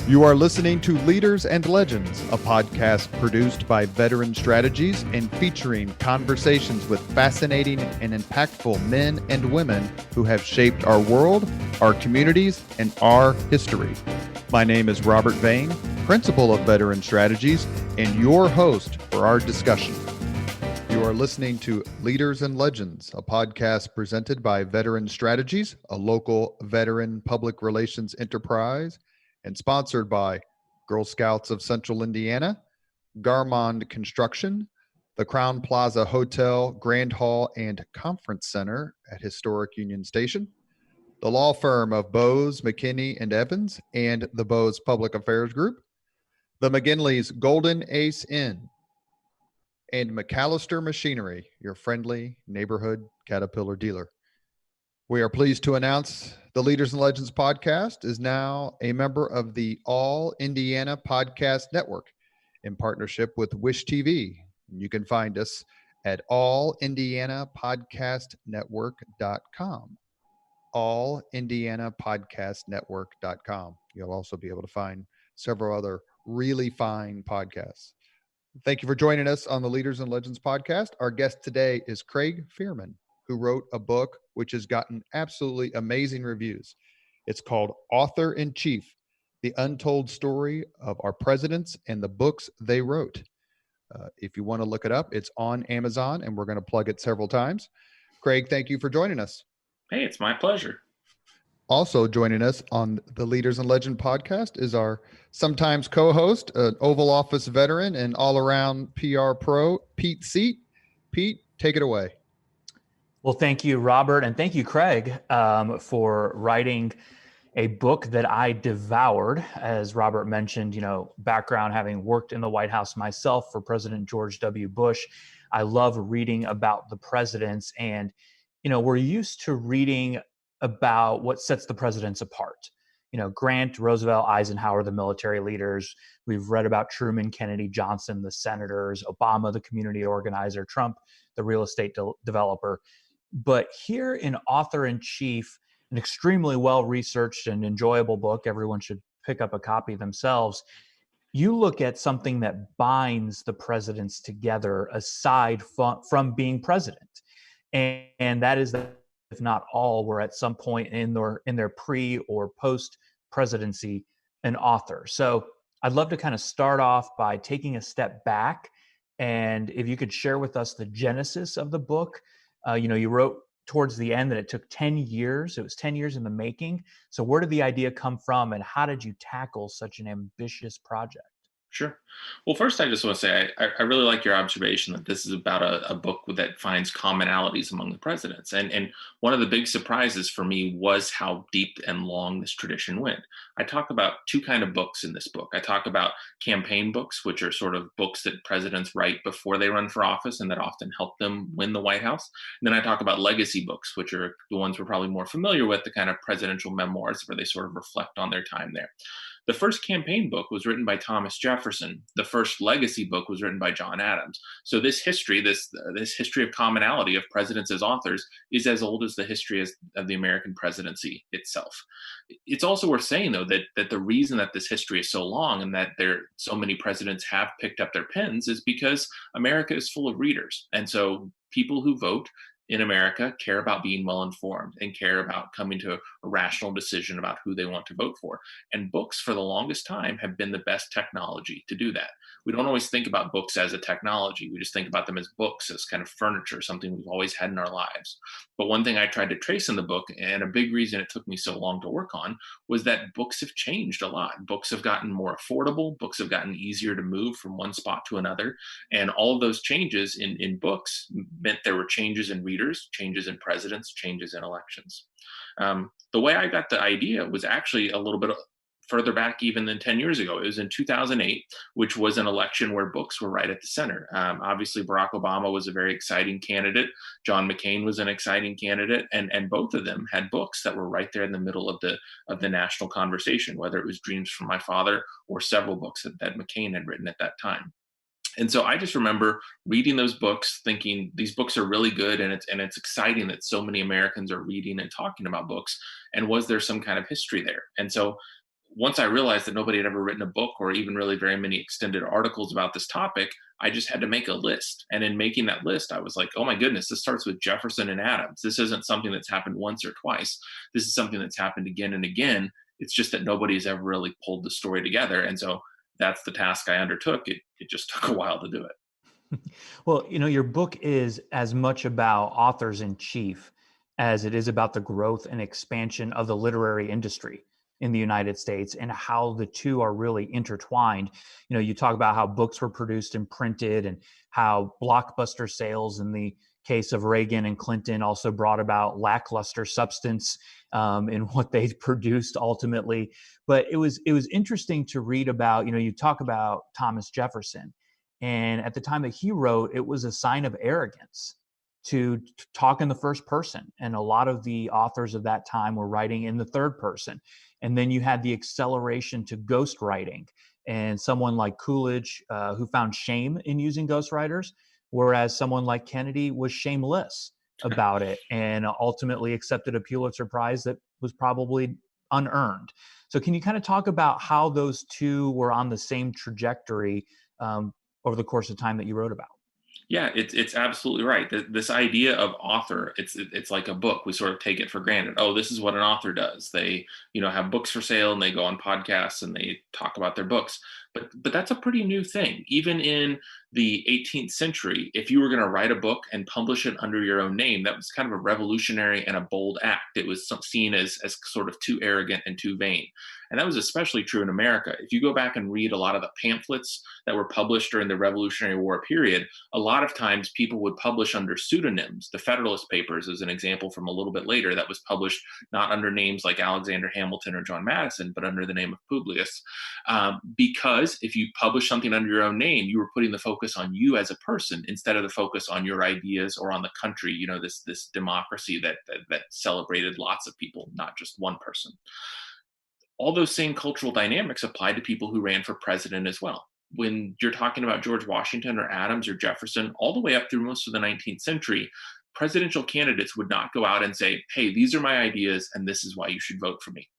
You are listening to Leaders and Legends, a podcast produced by Veteran Strategies and featuring conversations with fascinating and impactful men and women who have shaped our world, our communities, and our history. My name is Robert Vane, Principal of Veteran Strategies, and your host for our discussion. You are listening to Leaders and Legends, a podcast presented by Veteran Strategies, a local veteran public relations enterprise, and sponsored by Girl Scouts of Central Indiana, Garmond Construction, the Crown Plaza Hotel, Grand Hall, and Conference Center at Historic Union Station, the law firm of Bose, McKinney, and Evans, and the Bose Public Affairs Group, the McGinley's Golden Ace Inn, and McAllister Machinery, your friendly neighborhood Caterpillar dealer. We are pleased to announce the Leaders and Legends podcast is now a member of the All Indiana Podcast Network in partnership with Wish TV. You can find us at allindianapodcastnetwork.com. allindianapodcastnetwork.com. You'll also be able to find several other really fine podcasts. Thank you for joining us on the Leaders and Legends podcast. Our guest today is Craig Fehrman, who wrote a book which has gotten absolutely amazing reviews. It's called Author in Chief, The Untold Story of Our Presidents and the Books They Wrote. If you want to look it up, it's on Amazon, and we're going to plug it several times. Craig, thank you for joining us. Hey, it's my pleasure. Also joining us on the Leaders and Legend podcast is our sometimes co-host, an Oval Office veteran and all-around PR pro, Pete Seat. Pete, take it away. Well, thank you, Robert, and thank you, Craig, for writing a book that I devoured. As Robert mentioned, background having worked in the White House myself for President George W. Bush. I love reading about the presidents, and we're used to reading about what sets the presidents apart. Grant, Roosevelt, Eisenhower, the military leaders. We've read about Truman, Kennedy, Johnson, the senators, Obama, the community organizer, Trump, the real estate developer. But here in Author-in-Chief, an extremely well-researched and enjoyable book, everyone should pick up a copy themselves. You look at something that binds the presidents together aside from being president. And that is that, if not all, were at some point in their pre or post presidency an author. So I'd love to kind of start off by taking a step back, and if you could share with us the genesis of the book. You wrote towards the end that it took 10 years. It was 10 years in the making. So where did the idea come from, and how did you tackle such an ambitious project? Sure. Well, first, I just want to say I really like your observation that this is about a book that finds commonalities among the presidents. And one of the big surprises for me was how deep and long this tradition went. I talk about two kind of books in this book. I talk about campaign books, which are sort of books that presidents write before they run for office and that often help them win the White House. And then I talk about legacy books, which are the ones we're probably more familiar with, the kind of presidential memoirs where they sort of reflect on their time there. The first campaign book was written by Thomas Jefferson. The first legacy book was written by John Adams. So this history, this history of commonality of presidents as authors, is as old as the history of the American presidency itself. It's also worth saying, though, that the reason that this history is so long and that so many presidents have picked up their pens is because America is full of readers. And so people who vote in America care about being well informed and care about coming to a rational decision about who they want to vote for. And books, for the longest time, have been the best technology to do that. We don't always think about books as a technology. We just think about them as books, as kind of furniture, something we've always had in our lives. But one thing I tried to trace in the book, and a big reason it took me so long to work on, was that books have changed a lot. Books have gotten more affordable. Books have gotten easier to move from one spot to another. And all of those changes in books meant there were changes in readers, changes in presidents, changes in elections. The way I got the idea was actually a little bit further back even than 10 years ago. It was in 2008, which was an election where books were right at the center. Obviously, Barack Obama was a very exciting candidate. John McCain was an exciting candidate. And both of them had books that were right there in the middle of the national conversation, whether it was Dreams from My Father or several books that McCain had written at that time. And so I just remember reading those books, thinking these books are really good, and it's exciting that so many Americans are reading and talking about books. And was there some kind of history there? And so once I realized that nobody had ever written a book or even really very many extended articles about this topic, I just had to make a list. And in making that list, I was like, oh my goodness, this starts with Jefferson and Adams. This isn't something that's happened once or twice. This is something that's happened again and again. It's just that nobody's ever really pulled the story together. And so that's the task I undertook. It just took a while to do it. Well, your book is as much about authors in chief as it is about the growth and expansion of the literary industry in the United States and how the two are really intertwined. You talk about how books were produced and printed and how blockbuster sales in the case of Reagan and Clinton also brought about lackluster substance in what they produced ultimately. But it was interesting to read about, you talk about Thomas Jefferson. And at the time that he wrote, it was a sign of arrogance to talk in the first person. And a lot of the authors of that time were writing in the third person. And then you had the acceleration to ghostwriting and someone like Coolidge who found shame in using ghostwriters, whereas someone like Kennedy was shameless about it and ultimately accepted a Pulitzer Prize that was probably unearned. So can you kind of talk about how those two were on the same trajectory over the course of time that you wrote about? Yeah, it's absolutely right. This idea of author, it's like a book. We sort of take it for granted. Oh, this is what an author does. They, have books for sale and they go on podcasts and they talk about their books. But that's a pretty new thing. Even in the 18th century, if you were going to write a book and publish it under your own name, that was kind of a revolutionary and a bold act. It was seen as sort of too arrogant and too vain. And that was especially true in America. If you go back and read a lot of the pamphlets that were published during the Revolutionary War period, a lot of times people would publish under pseudonyms. The Federalist Papers is an example from a little bit later that was published not under names like Alexander Hamilton or John Madison, but under the name of Publius. Because if you publish something under your own name, you were putting the focus on you as a person instead of the focus on your ideas or on the country, this democracy that celebrated lots of people, not just one person. All those same cultural dynamics apply to people who ran for president as well. When you're talking about George Washington or Adams or Jefferson, all the way up through most of the 19th century, presidential candidates would not go out and say, hey, these are my ideas and this is why you should vote for me.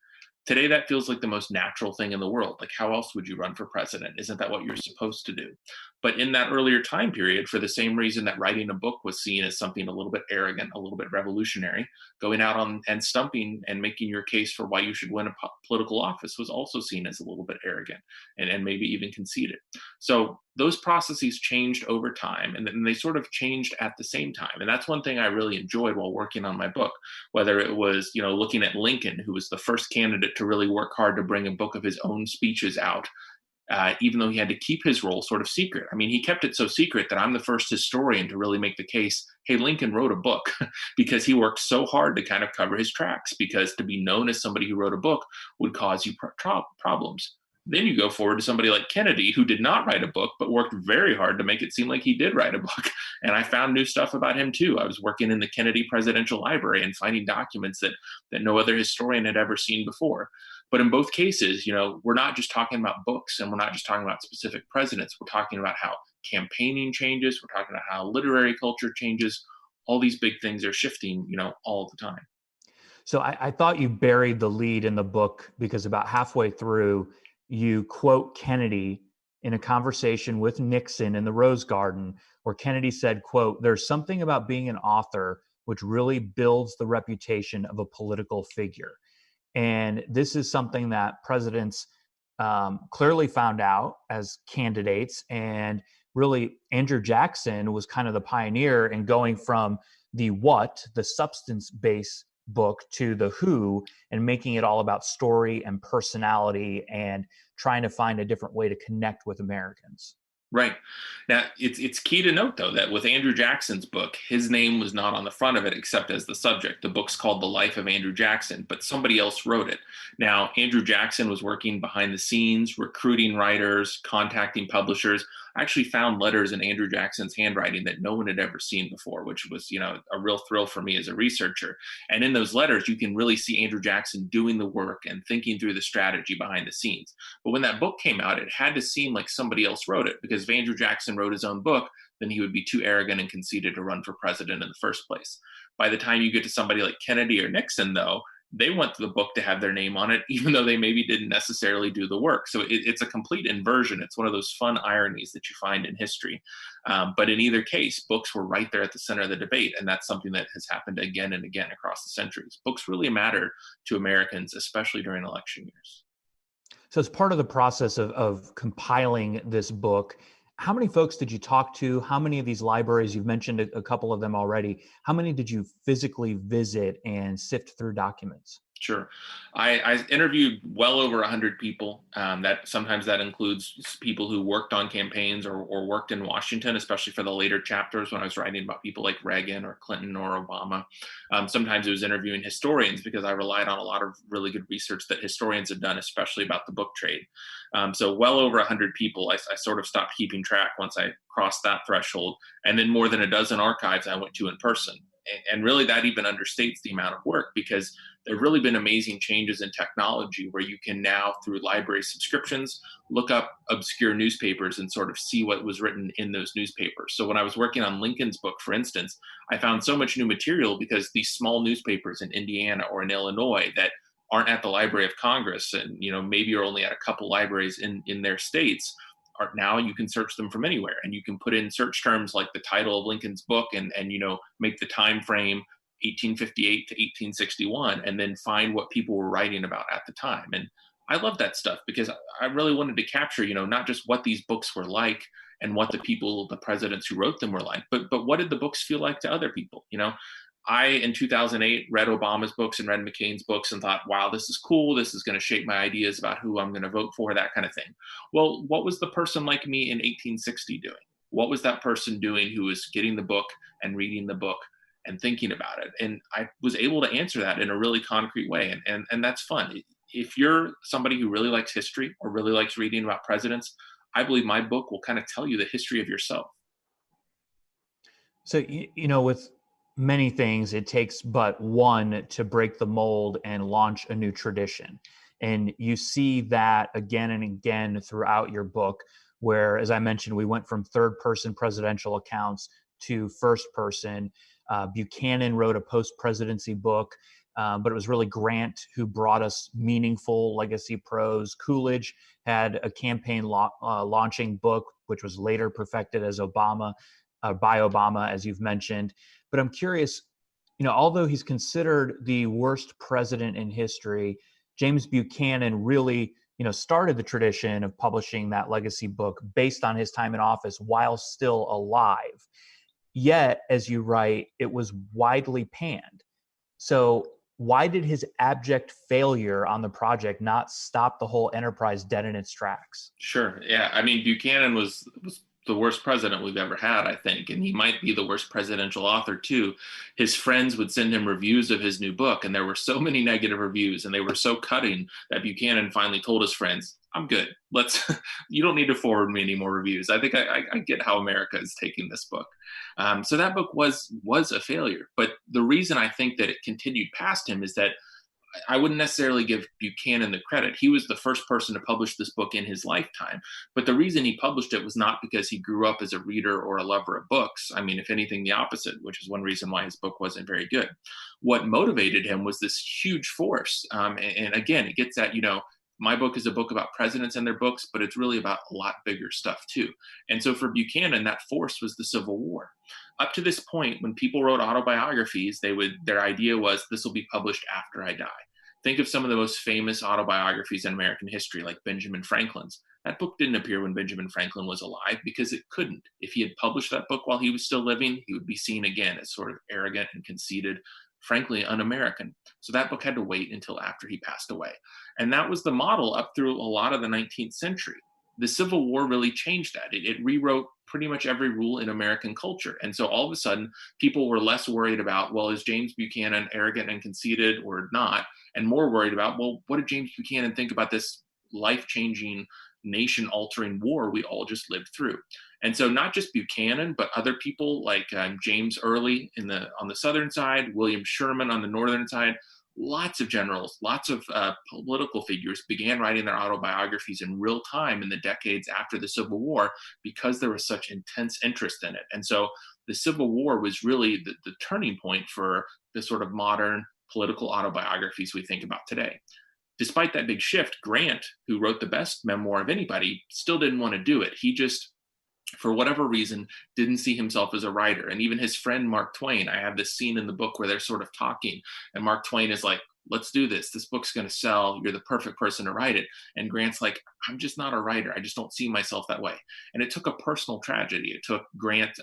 Today, that feels like the most natural thing in the world. Like, how else would you run for president? Isn't that what you're supposed to do? But in that earlier time period, for the same reason that writing a book was seen as something a little bit arrogant, a little bit revolutionary, going out on and stumping and making your case for why you should win a political office was also seen as a little bit arrogant and maybe even conceited. So those processes changed over time, and then they sort of changed at the same time. And that's one thing I really enjoyed while working on my book, whether it was, looking at Lincoln, who was the first candidate to really work hard to bring a book of his own speeches out, even though he had to keep his role sort of secret. I mean, he kept it so secret that I'm the first historian to really make the case, hey, Lincoln wrote a book because he worked so hard to kind of cover his tracks, because to be known as somebody who wrote a book would cause you problems. Then you go forward to somebody like Kennedy, who did not write a book, but worked very hard to make it seem like he did write a book. And I found new stuff about him too. I was working in the Kennedy Presidential Library and finding documents that no other historian had ever seen before. But in both cases, we're not just talking about books and we're not just talking about specific presidents. We're talking about how campaigning changes. We're talking about how literary culture changes. All these big things are shifting, all the time. So I thought you buried the lead in the book because about halfway through, you quote Kennedy in a conversation with Nixon in the Rose Garden, where Kennedy said, quote, "There's something about being an author which really builds the reputation of a political figure." And this is something that presidents clearly found out as candidates. And really, Andrew Jackson was kind of the pioneer in going from the substance-based book, to the who, and making it all about story and personality and trying to find a different way to connect with Americans. Right. Now, it's key to note, though, that with Andrew Jackson's book, his name was not on the front of it except as the subject. The book's called The Life of Andrew Jackson, but somebody else wrote it. Now, Andrew Jackson was working behind the scenes, recruiting writers, contacting publishers. I actually found letters in Andrew Jackson's handwriting that no one had ever seen before, which was, a real thrill for me as a researcher. And in those letters, you can really see Andrew Jackson doing the work and thinking through the strategy behind the scenes. But when that book came out, it had to seem like somebody else wrote it, because if Andrew Jackson wrote his own book, then he would be too arrogant and conceited to run for president in the first place. By the time you get to somebody like Kennedy or Nixon, though, they want the book to have their name on it, even though they maybe didn't necessarily do the work. So it's a complete inversion. It's one of those fun ironies that you find in history. But in either case, books were right there at the center of the debate. And that's something that has happened again and again across the centuries. Books really matter to Americans, especially during election years. So as part of the process of compiling this book, how many folks did you talk to? How many of these libraries, you've mentioned a couple of them already, how many did you physically visit and sift through documents? Sure. I interviewed well over 100 people. Sometimes that includes people who worked on campaigns or worked in Washington, especially for the later chapters when I was writing about people like Reagan or Clinton or Obama. Sometimes it was interviewing historians because I relied on a lot of really good research that historians had done, especially about the book trade. So well over 100 people. I sort of stopped keeping track once I crossed that threshold. And then more than a dozen archives I went to in person. And really that even understates the amount of work, because there have really been amazing changes in technology where you can now, through library subscriptions, look up obscure newspapers and sort of see what was written in those newspapers. So when I was working on Lincoln's book, for instance, I found so much new material because these small newspapers in Indiana or in Illinois that aren't at the Library of Congress, and maybe you're only at a couple libraries in their states, are now you can search them from anywhere, and you can put in search terms like the title of Lincoln's book and make the time frame 1858 to 1861, and then find what people were writing about at the time. And I love that stuff because I really wanted to capture, not just what these books were like and what the presidents who wrote them were like, but what did the books feel like to other people? I, in 2008, read Obama's books and read McCain's books and thought, wow, this is cool. This is going to shape my ideas about who I'm going to vote for, that kind of thing. Well, what was the person like me in 1860 doing? What was that person doing who was getting the book and reading the book and thinking about it? And I was able to answer that in a really concrete way. And that's fun. If you're somebody who really likes history or really likes reading about presidents, I believe my book will kind of tell you the history of yourself. So, with many things, it takes but one to break the mold and launch a new tradition. And you see that again and again throughout your book, where, as I mentioned, we went from third-person presidential accounts to first-person. Buchanan wrote a post-presidency book, but it was really Grant who brought us meaningful legacy prose. Coolidge had a campaign launching book, which was later perfected as by Obama, as you've mentioned. But I'm curious, although he's considered the worst president in history, James Buchanan really, started the tradition of publishing that legacy book based on his time in office while still alive. Yet, as you write, it was widely panned. So why did his abject failure on the project not stop the whole enterprise dead in its tracks? Sure. Yeah. I mean, Buchanan was the worst president we've ever had, I think. And he might be the worst presidential author too. His friends would send him reviews of his new book, and there were so many negative reviews, and they were so cutting that Buchanan finally told his friends, I'm good. You don't need to forward me any more reviews. I think I get how America is taking this book. So that book was a failure. But the reason I think that it continued past him is that I wouldn't necessarily give Buchanan the credit. He was the first person to publish this book in his lifetime. But the reason he published it was not because he grew up as a reader or a lover of books. I mean, if anything, the opposite, which is one reason why his book wasn't very good. What motivated him was this huge force. And again, it gets at, my book is a book about presidents and their books, but it's really about a lot bigger stuff too. And so for Buchanan, that force was the Civil War. Up to this point, when people wrote autobiographies, their idea was, this will be published after I die. Think of some of the most famous autobiographies in American history, like Benjamin Franklin's. That book didn't appear when Benjamin Franklin was alive because it couldn't. If he had published that book while he was still living, he would be seen again as sort of arrogant and conceited, frankly, un-American. So that book had to wait until after he passed away. And that was the model up through a lot of the 19th century. The Civil War really changed that. It rewrote pretty much every rule in American culture. And so all of a sudden, people were less worried about, well, is James Buchanan arrogant and conceited or not? And more worried about, well, what did James Buchanan think about this life-changing, nation-altering war we all just lived through? And so not just Buchanan, but other people like James Early on the southern side, William Sherman on the northern side, lots of generals, lots of political figures began writing their autobiographies in real time in the decades after the Civil War because there was such intense interest in it. And so the Civil War was really the turning point for the sort of modern political autobiographies we think about today. Despite that big shift, Grant, who wrote the best memoir of anybody, still didn't want to do it. He just, for whatever reason, didn't see himself as a writer. And even his friend, Mark Twain, I have this scene in the book where they're sort of talking, and Mark Twain is like, let's do this. This book's going to sell. You're the perfect person to write it. And Grant's like, I'm just not a writer. I just don't see myself that way. And it took a personal tragedy. It took Grant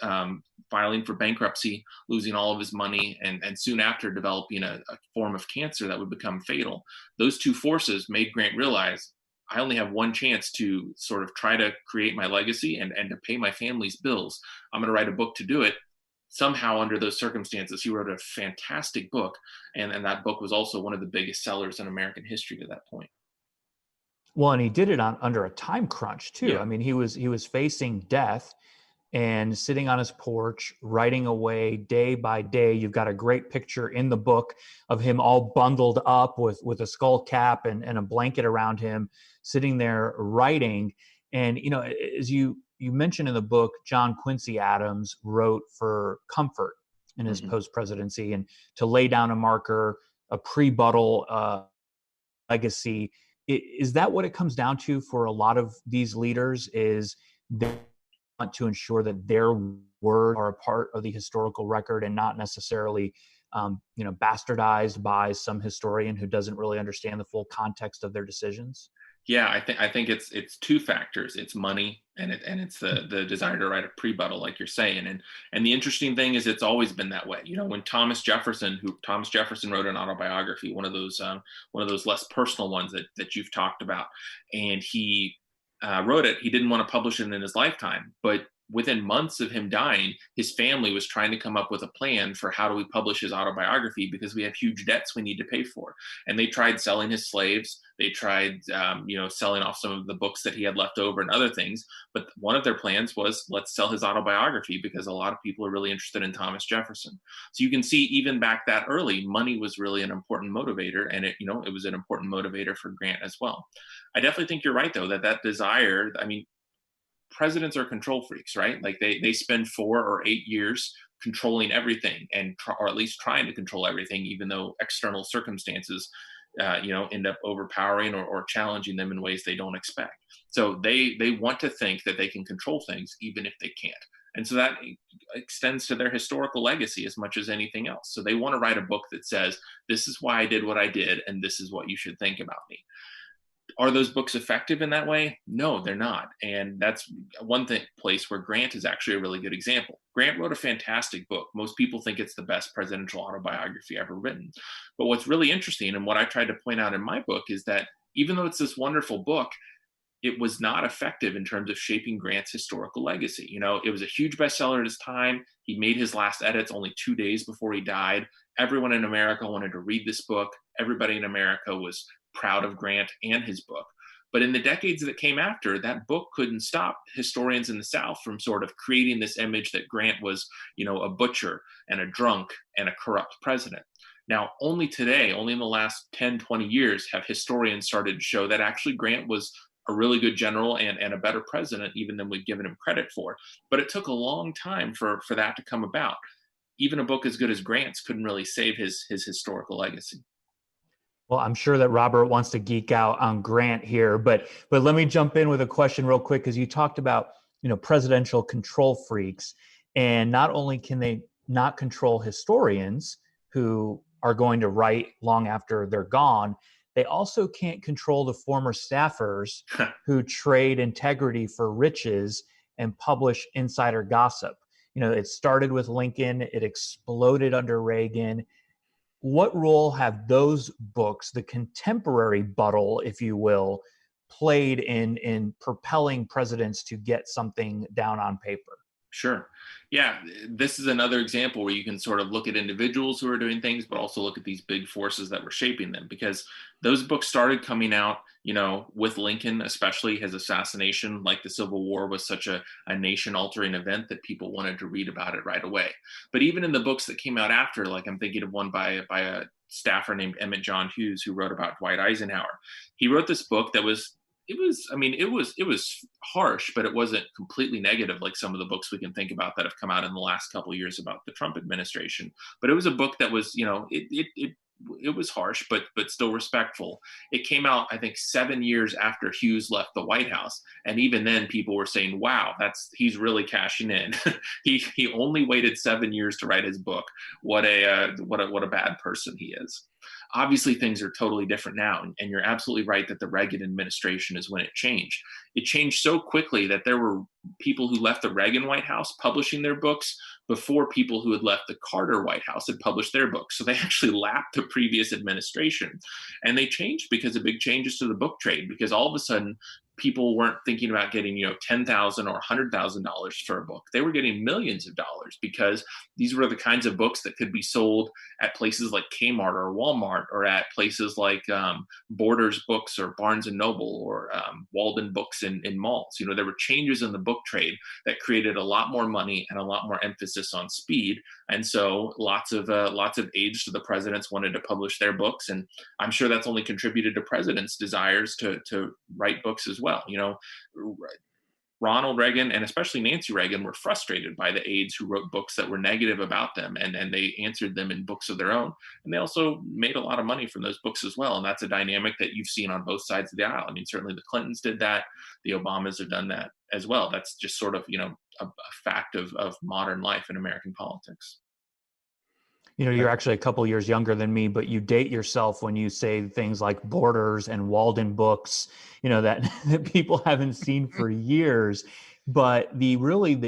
filing for bankruptcy, losing all of his money, and soon after developing a form of cancer that would become fatal. Those two forces made Grant realize, I only have one chance to sort of try to create my legacy and to pay my family's bills. I'm going to write a book to do it. Somehow, under those circumstances, he wrote a fantastic book. And that book was also one of the biggest sellers in American history to that point. Well, and he did it under a time crunch too. Yeah. I mean, he was facing death and sitting on his porch, writing away day by day. You've got a great picture in the book of him all bundled up with a skull cap and a blanket around him, sitting there writing. And, you know, as you mentioned in the book, John Quincy Adams wrote for comfort in his post-presidency and to lay down a marker, a pre-Buttle legacy. Is that what it comes down to for a lot of these leaders, is they want to ensure that their words are a part of the historical record and not necessarily bastardized by some historian who doesn't really understand the full context of their decisions? Yeah, I think it's two factors. It's money and it's the desire to write a pre-Buttle, like you're saying. And the interesting thing is, it's always been that way. You know, when Thomas Jefferson wrote an autobiography, one of those less personal ones that you've talked about, and he wrote it. He didn't want to publish it in his lifetime, but within months of him dying, his family was trying to come up with a plan for how do we publish his autobiography, because we have huge debts we need to pay for. And they tried selling his slaves. They tried, selling off some of the books that he had left over and other things. But one of their plans was, let's sell his autobiography, because a lot of people are really interested in Thomas Jefferson. So you can see, even back that early, money was really an important motivator, and it was an important motivator for Grant as well. I definitely think you're right, though, that desire, I mean, presidents are control freaks, right? Like they spend 4 or 8 years controlling everything, or at least trying to control everything, even though external circumstances, end up overpowering or challenging them in ways they don't expect. So they want to think that they can control things, even if they can't. And so that extends to their historical legacy as much as anything else. So they want to write a book that says, this is why I did what I did, and this is what you should think about me. Are those books effective in that way? No, they're not. And that's one place where Grant is actually a really good example. Grant wrote a fantastic book. Most people think it's the best presidential autobiography ever written. But what's really interesting, and what I tried to point out in my book, is that even though it's this wonderful book, it was not effective in terms of shaping Grant's historical legacy. You know, it was a huge bestseller at his time. He made his last edits only 2 days before he died. Everyone in America wanted to read this book. Everybody in America was proud of Grant and his book. But in the decades that came after, that book couldn't stop historians in the South from sort of creating this image that Grant was, a butcher and a drunk and a corrupt president. Now, only today, only in the last 10, 20 years, have historians started to show that actually Grant was a really good general and a better president even than we've given him credit for. But it took a long time for that to come about. Even a book as good as Grant's couldn't really save his historical legacy. Well, I'm sure that Robert wants to geek out on Grant here, but let me jump in with a question real quick, because you talked about, presidential control freaks, and not only can they not control historians who are going to write long after they're gone, they also can't control the former staffers who trade integrity for riches and publish insider gossip. It started with Lincoln, it exploded under Reagan. What role have those books, the contemporary Buttle, if you will, played in propelling presidents to get something down on paper? Sure. Yeah, this is another example where you can sort of look at individuals who are doing things, but also look at these big forces that were shaping them, because those books started coming out, with Lincoln, especially his assassination. Like the Civil War was such a nation-altering event that people wanted to read about it right away. But even in the books that came out after, like I'm thinking of one by a staffer named Emmett John Hughes, who wrote about Dwight Eisenhower. He wrote this book that was harsh, but it wasn't completely negative like some of the books we can think about that have come out in the last couple of years about the Trump administration. But it was a book that was, it it was harsh, but still respectful. It came out, I think, 7 years after Hughes left the White House, and even then, people were saying, "Wow, he's really cashing in." He only waited 7 years to write his book. What a bad person he is. Obviously, things are totally different now, and you're absolutely right that the Reagan administration is when it changed. It changed so quickly that there were people who left the Reagan White House publishing their books before people who had left the Carter White House had published their books. So they actually lapped the previous administration. And they changed because of big changes to the book trade, because all of a sudden people weren't thinking about getting, $10,000 or $100,000 for a book. They were getting millions of dollars, because these were the kinds of books that could be sold at places like Kmart or Walmart, or at places like Borders Books or Barnes and Noble, or Walden Books in malls. There were changes in the book trade that created a lot more money and a lot more emphasis on speed. And so lots of aides to the presidents wanted to publish their books. And I'm sure that's only contributed to presidents' desires to write books as well. Ronald Reagan and especially Nancy Reagan were frustrated by the aides who wrote books that were negative about them, and they answered them in books of their own. And they also made a lot of money from those books as well. And that's a dynamic that you've seen on both sides of the aisle. I mean, certainly the Clintons did that. The Obamas have done that as well. That's just sort of, a fact of modern life in American politics. You're actually a couple years younger than me, but you date yourself when you say things like Borders and Walden Books, that people haven't seen for years. But the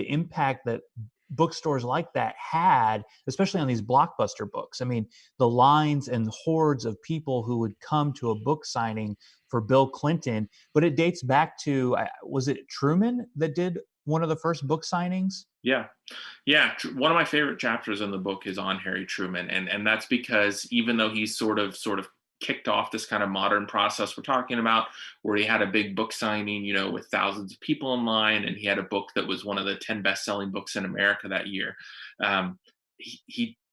impact that bookstores like that had, especially on these blockbuster books. I mean, the lines and hordes of people who would come to a book signing for Bill Clinton, but it dates back to, was it Truman that did one of the first book signings? Yeah. One of my favorite chapters in the book is on Harry Truman. And that's because even though he's sort of kicked off this kind of modern process we're talking about, where he had a big book signing, with thousands of people in line, and he had a book that was one of the 10 best-selling books in America that year.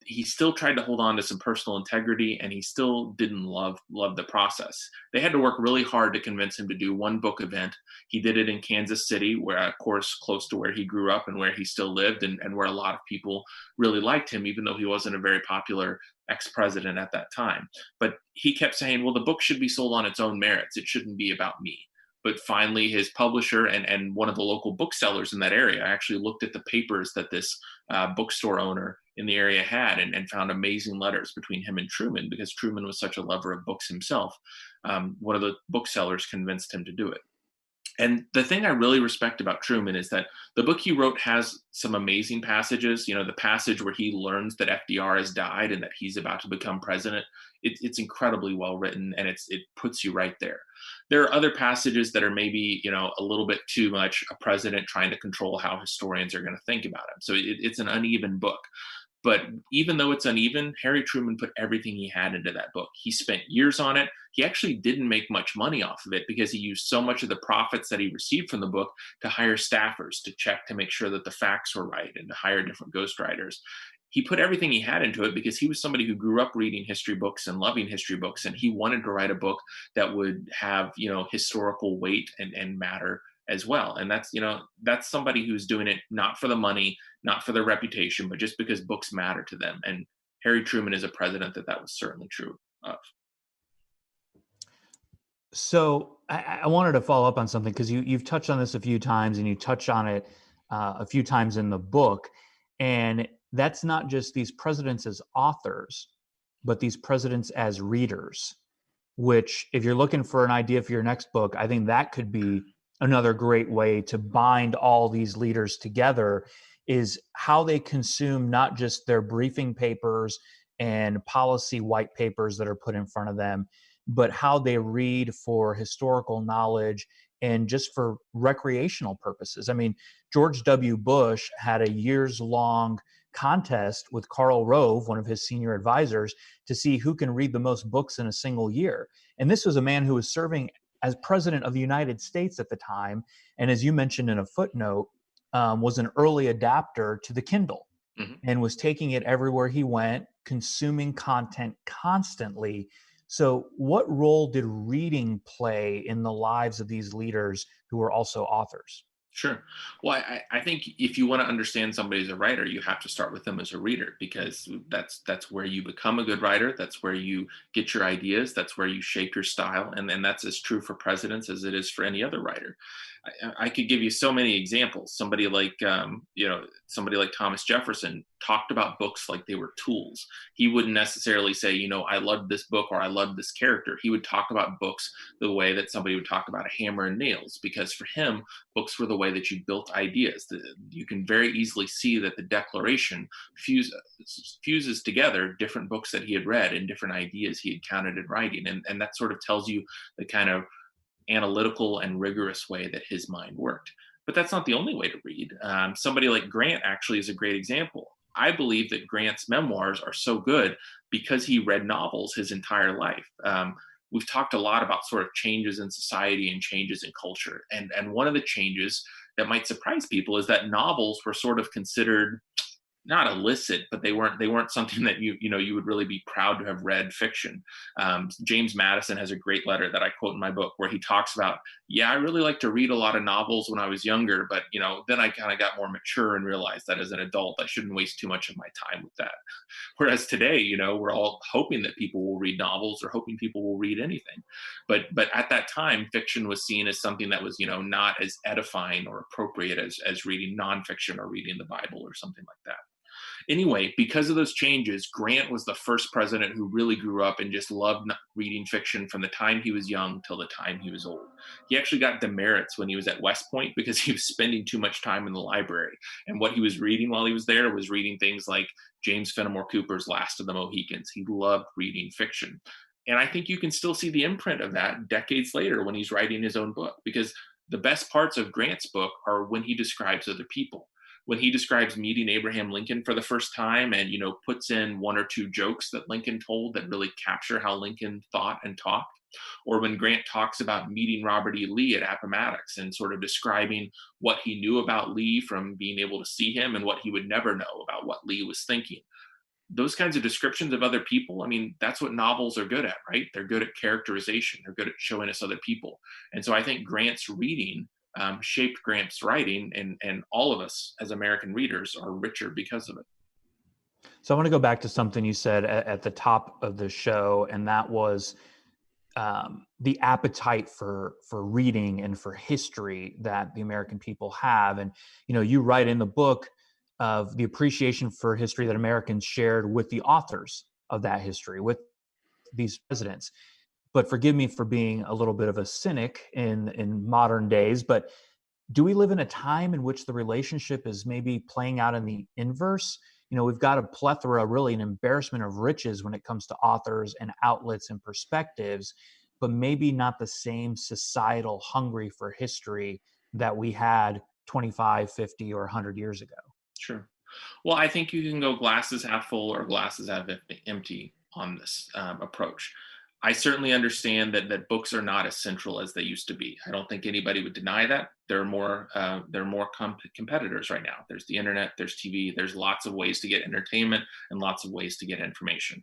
He still tried to hold on to some personal integrity, and he still didn't love the process. They had to work really hard to convince him to do one book event. He did it in Kansas City, where, of course, close to where he grew up and where he still lived, and where a lot of people really liked him, even though he wasn't a very popular ex-president at that time. But he kept saying, well, the book should be sold on its own merits. It shouldn't be about me. But finally, his publisher and one of the local booksellers in that area actually looked at the papers that this bookstore owner in the area had, and found amazing letters between him and Truman, because Truman was such a lover of books himself. One of the booksellers convinced him to do it. And the thing I really respect about Truman is that the book he wrote has some amazing passages. The passage where he learns that FDR has died and that he's about to become president, it's incredibly well written, and it puts you right there. There are other passages that are maybe, a little bit too much a president trying to control how historians are going to think about him. So it's an uneven book. But even though it's uneven, Harry Truman put everything he had into that book. He spent years on it. He actually didn't make much money off of it, because he used so much of the profits that he received from the book to hire staffers to check to make sure that the facts were right, and to hire different ghostwriters. He put everything he had into it because he was somebody who grew up reading history books and loving history books, and he wanted to write a book that would have, historical weight and matter as well. And that's somebody who's doing it not for the money, not for their reputation, but just because books matter to them. And Harry Truman is a president that was certainly true of. So I wanted to follow up on something, because you've touched on this a few times, and you touch on it a few times in the book. And that's not just these presidents as authors, but these presidents as readers, which, if you're looking for an idea for your next book, I think that could be another great way to bind all these leaders together, is how they consume not just their briefing papers and policy white papers that are put in front of them, but how they read for historical knowledge and just for recreational purposes. I mean, George W. Bush had a years-long contest with Karl Rove, one of his senior advisors, to see who can read the most books in a single year. And this was a man who was serving as president of the United States at the time, and as you mentioned in a footnote, was an early adapter to the Kindle, and was taking it everywhere he went, consuming content constantly. So what role did reading play in the lives of these leaders who were also authors? Sure. Well, I think if you want to understand somebody as a writer, you have to start with them as a reader, because that's where you become a good writer. That's where you get your ideas. That's where you shape your style, and that's as true for presidents as it is for any other writer. I could give you so many examples. Somebody like Thomas Jefferson talked about books like they were tools. He wouldn't necessarily say, I loved this book or I loved this character. He would talk about books the way that somebody would talk about a hammer and nails, because for him, books were the way that you built ideas. You can very easily see that the Declaration fuses together different books that he had read and different ideas he had counted in writing. And that sort of tells you the kind of analytical and rigorous way that his mind worked. But that's not the only way to read. Somebody like Grant actually is a great example. I believe that Grant's memoirs are so good because he read novels his entire life. We've talked a lot about sort of changes in society and changes in culture. And one of the changes that might surprise people is that novels were sort of considered not illicit, but they weren't something that you would really be proud to have read fiction. James Madison has a great letter that I quote in my book where he talks about, I really liked to read a lot of novels when I was younger, but then I kind of got more mature and realized that as an adult I shouldn't waste too much of my time with that. Whereas today, we're all hoping that people will read novels or hoping people will read anything, but at that time, fiction was seen as something that was not as edifying or appropriate as reading nonfiction or reading the Bible or something like that. Anyway, because of those changes, Grant was the first president who really grew up and just loved reading fiction from the time he was young till the time he was old. He actually got demerits when he was at West Point because he was spending too much time in the library. And what he was reading while he was there was reading things like James Fenimore Cooper's Last of the Mohicans. He loved reading fiction. And I think you can still see the imprint of that decades later when he's writing his own book, because the best parts of Grant's book are when he describes other people. When he describes meeting Abraham Lincoln for the first time and, puts in one or two jokes that Lincoln told that really capture how Lincoln thought and talked. Or when Grant talks about meeting Robert E. Lee at Appomattox and sort of describing what he knew about Lee from being able to see him and what he would never know about what Lee was thinking. Those kinds of descriptions of other people, that's what novels are good at, right? They're good at characterization. They're good at showing us other people. And so I think Grant's reading shaped Grant's writing, and all of us as American readers are richer because of it. So I want to go back to something you said at the top of the show, and that was the appetite for reading and for history that the American people have. And you write in the book of the appreciation for history that Americans shared with the authors of that history, with these presidents. But forgive me for being a little bit of a cynic in modern days, but do we live in a time in which the relationship is maybe playing out in the inverse? We've got a plethora, really an embarrassment of riches when it comes to authors and outlets and perspectives, but maybe not the same societal hungry for history that we had 25, 50, or 100 years ago. Sure. Well, I think you can go glasses half full or glasses half empty on this approach. I certainly understand that books are not as central as they used to be. I don't think anybody would deny that. There are more competitors right now. There's the internet, there's TV, there's lots of ways to get entertainment and lots of ways to get information.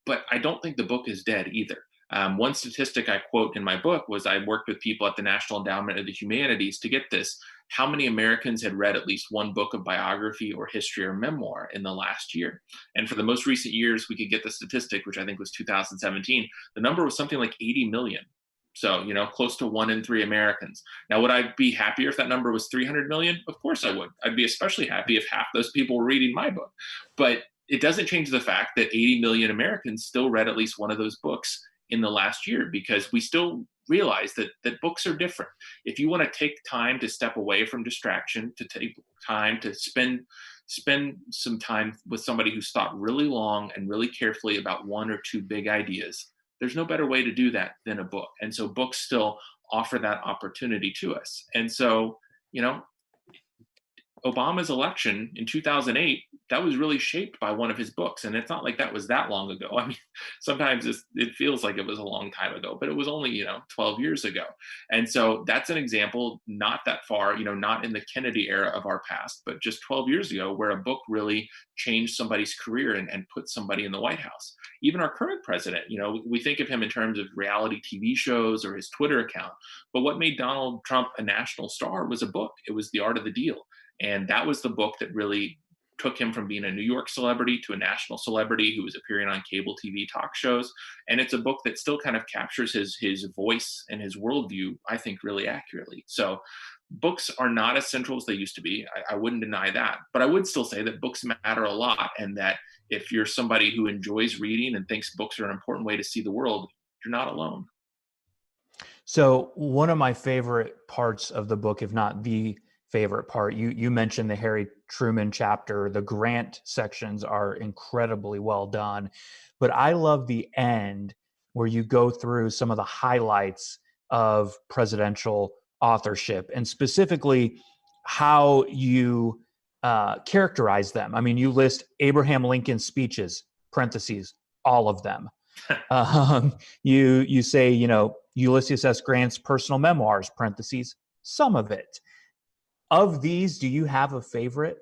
But I don't think the book is dead either. One statistic I quote in my book was I worked with people at the National Endowment of the Humanities to get this, how many Americans had read at least one book of biography or history or memoir in the last year. And for the most recent years, we could get the statistic, which I think was 2017. The number was something like 80 million. So, close to 1 in 3 Americans. Now, would I be happier if that number was 300 million? Of course I would. I'd be especially happy if half those people were reading my book. But it doesn't change the fact that 80 million Americans still read at least one of those books in the last year, because we still realize that books are different. If you want to take time to step away from distraction, to take time to spend some time with somebody who's thought really long and really carefully about one or two big ideas, there's no better way to do that than a book. And so books still offer that opportunity to us. And so, Obama's election in 2008, that was really shaped by one of his books. And it's not like that was that long ago. I mean, sometimes it feels like it was a long time ago, but it was only, 12 years ago. And so that's an example, not that far, not in the Kennedy era of our past, but just 12 years ago, where a book really changed somebody's career and put somebody in the White House. Even our current president, we think of him in terms of reality TV shows or his Twitter account. But what made Donald Trump a national star was a book. It was The Art of the Deal. And that was the book that really took him from being a New York celebrity to a national celebrity who was appearing on cable TV talk shows. And it's a book that still kind of captures his voice and his worldview, I think, really accurately. So books are not as central as they used to be. I wouldn't deny that. But I would still say that books matter a lot, and that if you're somebody who enjoys reading and thinks books are an important way to see the world, you're not alone. So one of my favorite parts of the book, if not the favorite part, you mentioned the Harry Truman chapter. The Grant sections are incredibly well done, but I love the end where you go through some of the highlights of presidential authorship, and specifically how you characterize them. I mean, you list Abraham Lincoln's speeches, parentheses, all of them. You say, Ulysses S. Grant's personal memoirs, parentheses, some of it. Of these, do you have a favorite?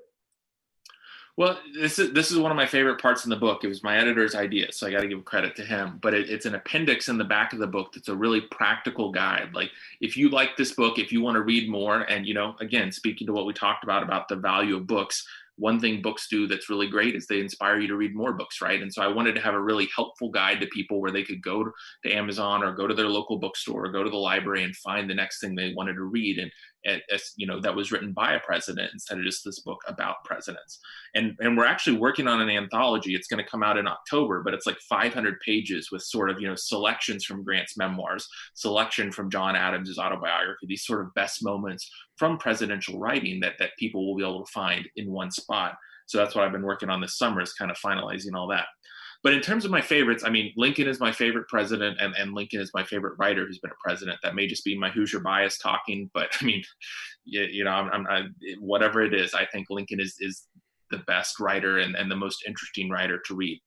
Well, this is one of my favorite parts in the book. It was my editor's idea, so I got to give credit to him. But it's an appendix in the back of the book that's a really practical guide. Like, if you like this book, if you want to read more, and again, speaking to what we talked about the value of books, one thing books do that's really great is they inspire you to read more books, right? And so I wanted to have a really helpful guide to people where they could go to Amazon or go to their local bookstore or go to the library and find the next thing they wanted to read. And that was written by a president instead of just this book about presidents. And we're actually working on an anthology. It's going to come out in October, but it's like 500 pages with sort of, selections from Grant's memoirs, selection from John Adams' autobiography, these sort of best moments from presidential writing that people will be able to find in one spot. So that's what I've been working on this summer, is kind of finalizing all that. But in terms of my favorites, I mean, Lincoln is my favorite president, and Lincoln is my favorite writer who's been a president. That may just be my Hoosier bias talking, but I mean, whatever it is, I think Lincoln is the best writer and the most interesting writer to read.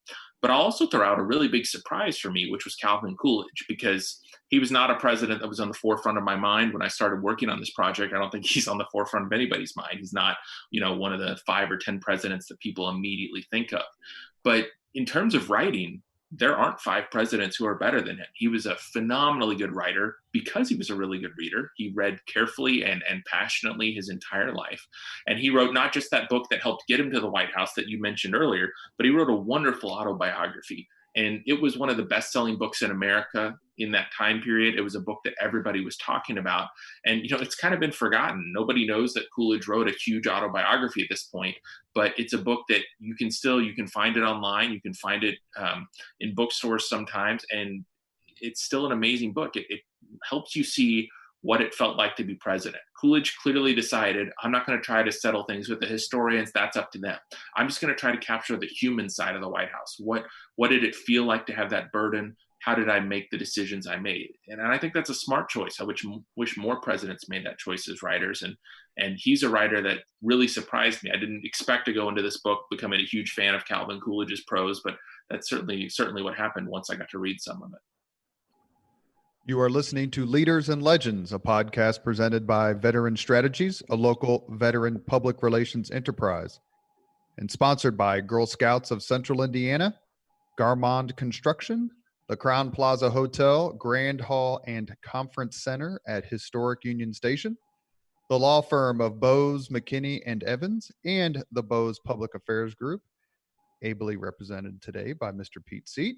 But I'll also throw out a really big surprise for me, which was Calvin Coolidge, because he was not a president that was on the forefront of my mind when I started working on this project. I don't think he's on the forefront of anybody's mind. He's not, one of the 5 or 10 presidents that people immediately think of. But in terms of writing, there aren't 5 presidents who are better than him. He was a phenomenally good writer because he was a really good reader. He read carefully and passionately his entire life. And he wrote not just that book that helped get him to the White House that you mentioned earlier, but he wrote a wonderful autobiography. And it was one of the best-selling books in America in that time period. It was a book that everybody was talking about. And, it's kind of been forgotten. Nobody knows that Coolidge wrote a huge autobiography at this point, but it's a book that you can find it online. You can find it in bookstores sometimes. And it's still an amazing book. It helps you see what it felt like to be president. Coolidge clearly decided, I'm not going to try to settle things with the historians. That's up to them. I'm just going to try to capture the human side of the White House. What did it feel like to have that burden? How did I make the decisions I made? And I think that's a smart choice. I wish more presidents made that choice as writers. And he's a writer that really surprised me. I didn't expect to go into this book becoming a huge fan of Calvin Coolidge's prose, but that's certainly what happened once I got to read some of it. You are listening to Leaders and Legends, a podcast presented by Veteran Strategies, a local veteran public relations enterprise, and sponsored by Girl Scouts of Central Indiana, Garmond Construction, the Crown Plaza Hotel, Grand Hall and Conference Center at Historic Union Station, the law firm of Bose, McKinney, and Evans, and the Bose Public Affairs Group, ably represented today by Mr. Pete Seat,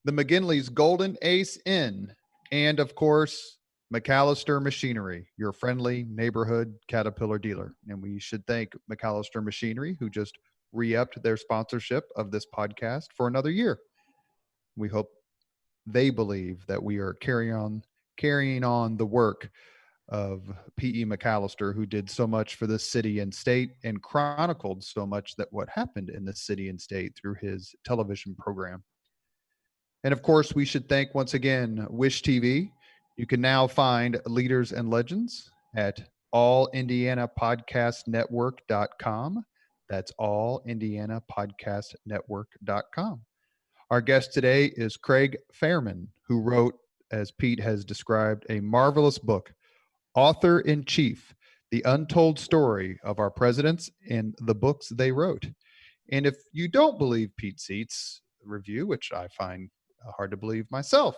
the McGinley's Golden Ace Inn, and, of course, McAllister Machinery, your friendly neighborhood Caterpillar dealer. And we should thank McAllister Machinery, who just re-upped their sponsorship of this podcast for another year. We hope they believe that we are carrying on the work of P.E. McAllister, who did so much for this city and state and chronicled so much that what happened in this city and state through his television program. And of course, we should thank once again Wish TV. You can now find Leaders and Legends at allindianapodcastnetwork.com. That's allindianapodcastnetwork.com. Our guest today is Craig Fehrman, who wrote, as Pete has described, a marvelous book, Author-in-Chief, The Untold Story of Our Presidents and the Books They Wrote. And if you don't believe Pete Seats' review, which I find hard to believe myself,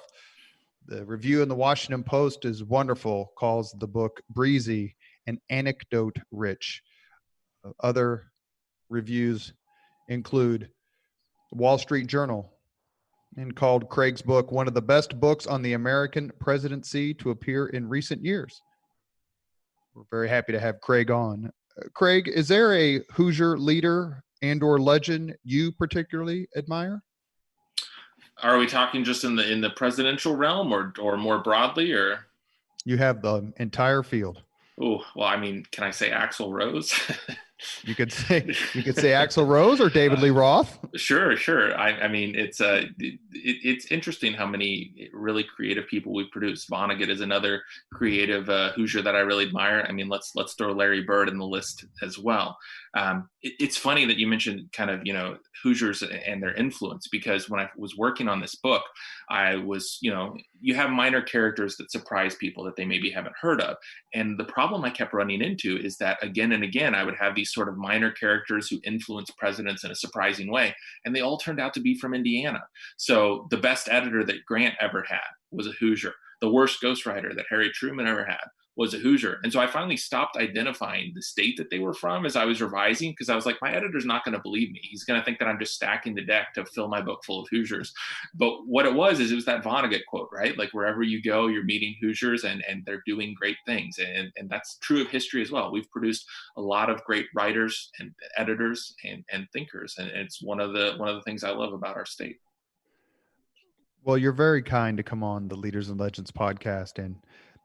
the review in the Washington Post is wonderful, calls the book breezy and anecdote rich. Other reviews include Wall Street Journal, and called Craig's book one of the best books on the American presidency to appear in recent years. We're very happy to have Craig on. Craig, is there a Hoosier leader and or legend you particularly admire? Are we talking just in the presidential realm or more broadly, or? You have the entire field. Oh, well, I mean, can I say Axl Rose? You could say Axl Rose or David Lee Roth. Sure. I mean, it's interesting how many really creative people we produce. Vonnegut is another creative Hoosier that I really admire. I mean, let's throw Larry Bird in the list as well. It's funny that you mentioned kind of, Hoosiers and their influence, because when I was working on this book, I was, you have minor characters that surprise people that they maybe haven't heard of. And the problem I kept running into is that again and again, I would have these sort of minor characters who influence presidents in a surprising way. And they all turned out to be from Indiana. So the best editor that Grant ever had was a Hoosier. The worst ghostwriter that Harry Truman ever had was a Hoosier. And so I finally stopped identifying the state that they were from as I was revising, because I was like, my editor's not going to believe me. He's going to think that I'm just stacking the deck to fill my book full of Hoosiers. But what it was that Vonnegut quote, right? Like, wherever you go, you're meeting Hoosiers and they're doing great things. And that's true of history as well. We've produced a lot of great writers and editors and thinkers. And it's one of the things I love about our state. Well, you're very kind to come on the Leaders and Legends podcast, and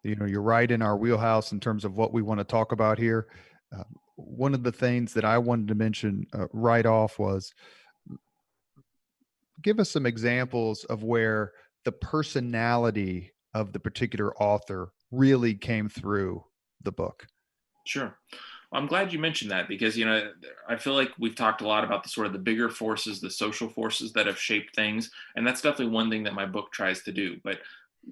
you're right in our wheelhouse in terms of what we want to talk about here. One of the things that I wanted to mention right off was, give us some examples of where the personality of the particular author really came through the book. Sure. Well, I'm glad you mentioned that, because, I feel like we've talked a lot about the sort of the bigger forces, the social forces that have shaped things. And that's definitely one thing that my book tries to do. But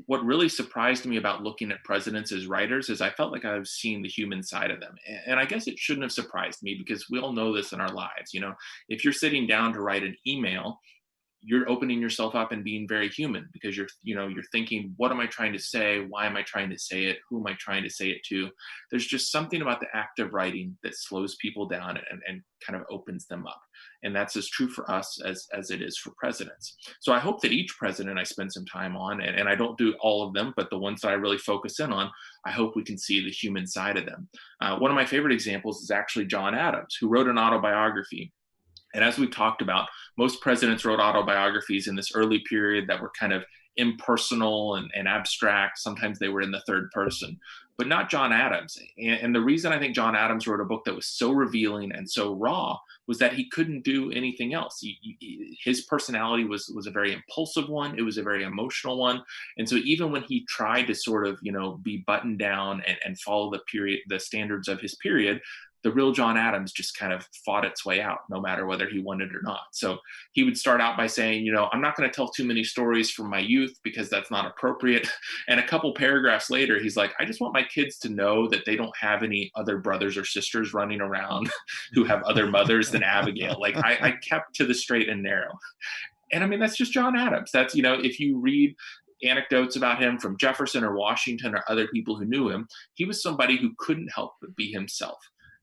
what really surprised me about looking at presidents as writers is I felt like I was seeing the human side of them. And I guess it shouldn't have surprised me, because we all know this in our lives. If you're sitting down to write an email, you're opening yourself up and being very human, because you're thinking, what am I trying to say? Why am I trying to say it? Who am I trying to say it to? There's just something about the act of writing that slows people down and kind of opens them up. And that's as true for us as it is for presidents. So I hope that each president I spend some time on, and I don't do all of them, but the ones that I really focus in on, I hope we can see the human side of them. One of my favorite examples is actually John Adams, who wrote an autobiography. And as we've talked about, most presidents wrote autobiographies in this early period that were kind of impersonal and abstract. Sometimes they were in the third person, but not John Adams. And the reason I think John Adams wrote a book that was so revealing and so raw was that he couldn't do anything else. His personality was a very impulsive one. It was a very emotional one. And so even when he tried to sort of, be buttoned down and follow the standards of his period, the real John Adams just kind of fought its way out, no matter whether he wanted or not. So he would start out by saying, I'm not going to tell too many stories from my youth because that's not appropriate. And a couple paragraphs later, he's like, I just want my kids to know that they don't have any other brothers or sisters running around who have other mothers than Abigail. Like I kept to the straight and narrow. And I mean, that's just John Adams. That's, if you read anecdotes about him from Jefferson or Washington or other people who knew him, he was somebody who couldn't help but be himself.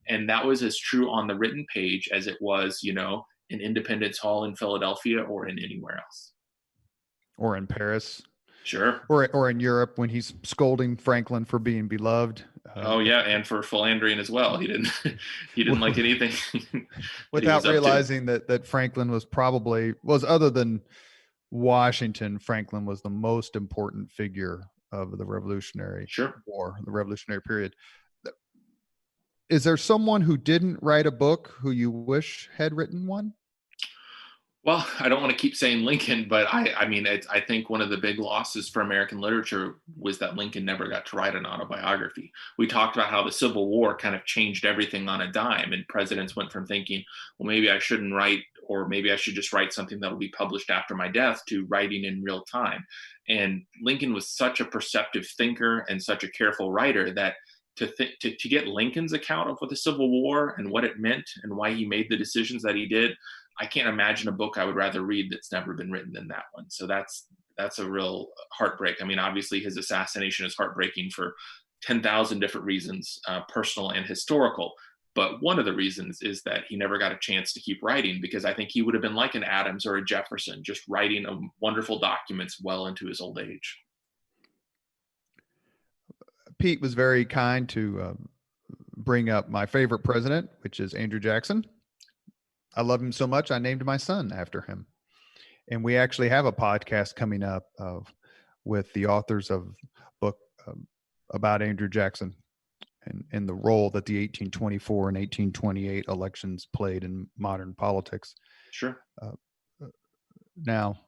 And that was as true on the written page as it was, in Independence Hall in Philadelphia or in anywhere else. Or in Paris. Sure. Or in Europe when he's scolding Franklin for being beloved. Oh yeah, and for philandering as well. He didn't like anything. Without realizing that Franklin was other than Washington, Franklin was the most important figure of the Revolutionary War, the Revolutionary period. Is there someone who didn't write a book who you wish had written one? Well, I don't want to keep saying Lincoln, but I mean, I think one of the big losses for American literature was that Lincoln never got to write an autobiography. We talked about how the Civil War kind of changed everything on a dime, and presidents went from thinking, well, maybe I shouldn't write, or maybe I should just write something that'll be published after my death, to writing in real time. And Lincoln was such a perceptive thinker and such a careful writer that to get Lincoln's account of what the Civil War and what it meant and why he made the decisions that he did, I can't imagine a book I would rather read that's never been written than that one. So that's a real heartbreak. I mean, obviously his assassination is heartbreaking for 10,000 different reasons, personal and historical. But one of the reasons is that he never got a chance to keep writing, because I think he would have been like an Adams or a Jefferson, just writing wonderful documents well into his old age. Pete was very kind to bring up my favorite president, which is Andrew Jackson. I love him so much, I named my son after him. And we actually have a podcast coming up with the authors of a book about Andrew Jackson and the role that the 1824 and 1828 elections played in modern politics. Sure. Now,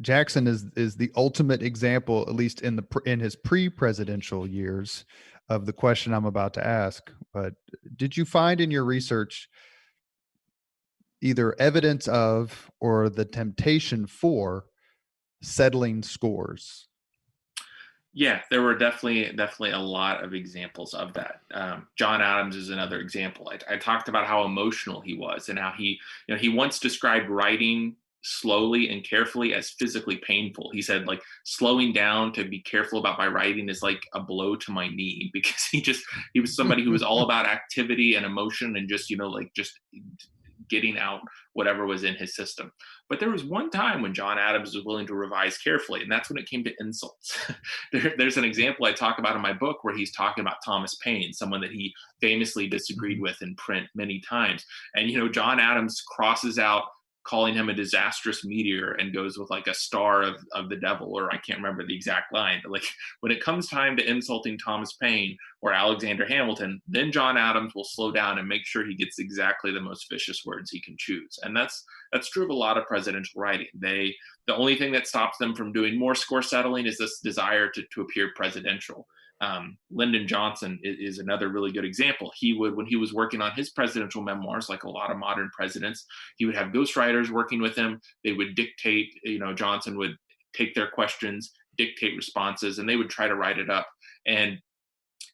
Jackson is the ultimate example, at least in his pre-presidential years, of the question I'm about to ask. But did you find in your research either evidence of or the temptation for settling scores? Yeah, there were definitely a lot of examples of that. John Adams is another example. I talked about how emotional he was and how he once described writing slowly and carefully as physically painful. He said, like, slowing down to be careful about my writing is like a blow to my knee, because he was somebody who was all about activity and emotion and just getting out whatever was in his system. But there was one time when John Adams was willing to revise carefully, and that's when it came to insults. There's an example I talk about in my book where he's talking about Thomas Paine, someone that he famously disagreed with in print many times. And, John Adams crosses out calling him a disastrous meteor and goes with like a star of the devil, or I can't remember the exact line. But like, when it comes time to insulting Thomas Paine or Alexander Hamilton, then John Adams will slow down and make sure he gets exactly the most vicious words he can choose. And that's true of a lot of presidential writing. The only thing that stops them from doing more score settling is this desire to appear presidential. Lyndon Johnson is another really good example. When he was working on his presidential memoirs, like a lot of modern presidents, he would have ghostwriters working with him. They would dictate, Johnson would take their questions, dictate responses, and they would try to write it up. And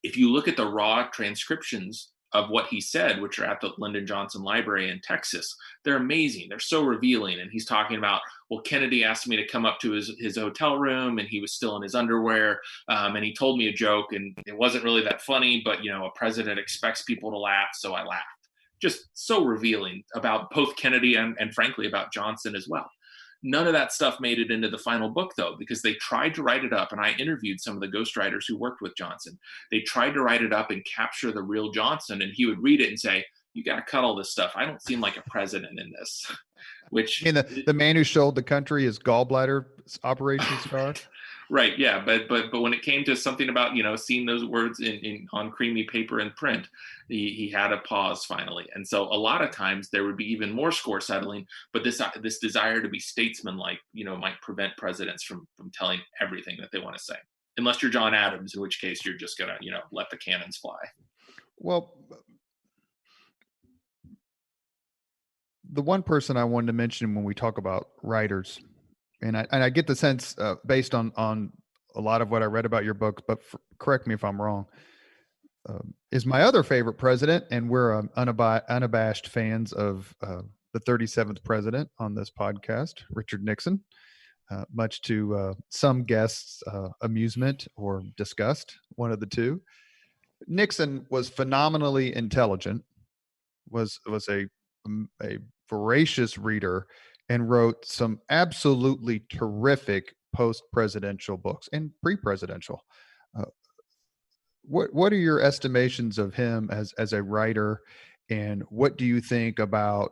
if you look at the raw transcriptions of what he said, which are at the Lyndon Johnson Library in Texas, they're amazing. They're so revealing. And he's talking about, well, Kennedy asked me to come up to his hotel room and he was still in his underwear. And he told me a joke and it wasn't really that funny, but, a president expects people to laugh. So I laughed. Just so revealing about both Kennedy and frankly about Johnson as well. None of that stuff made it into the final book, though, because they tried to write it up. And I interviewed some of the ghostwriters who worked with Johnson. They tried to write it up and capture the real Johnson. And he would read it and say, you got to cut all this stuff. I don't seem like a president in this. Which, and the man who showed the country his gallbladder operation scar. Right. Yeah. But when it came to something about, seeing those words on creamy paper in print, he had a pause finally. And so a lot of times there would be even more score settling, but this desire to be statesman-like, might prevent presidents from telling everything that they want to say, unless you're John Adams, in which case you're just going to, let the cannons fly. Well, the one person I wanted to mention when we talk about writers, and I get the sense based on a lot of what I read about your book, but correct me if I'm wrong, is my other favorite president, and we're unabashed fans of the 37th president on this podcast, Richard Nixon, much to some guests' amusement or disgust, one of the two. Nixon was phenomenally intelligent, was a voracious reader, and wrote some absolutely terrific post-presidential books and pre-presidential. What are your estimations of him as a writer, and what do you think about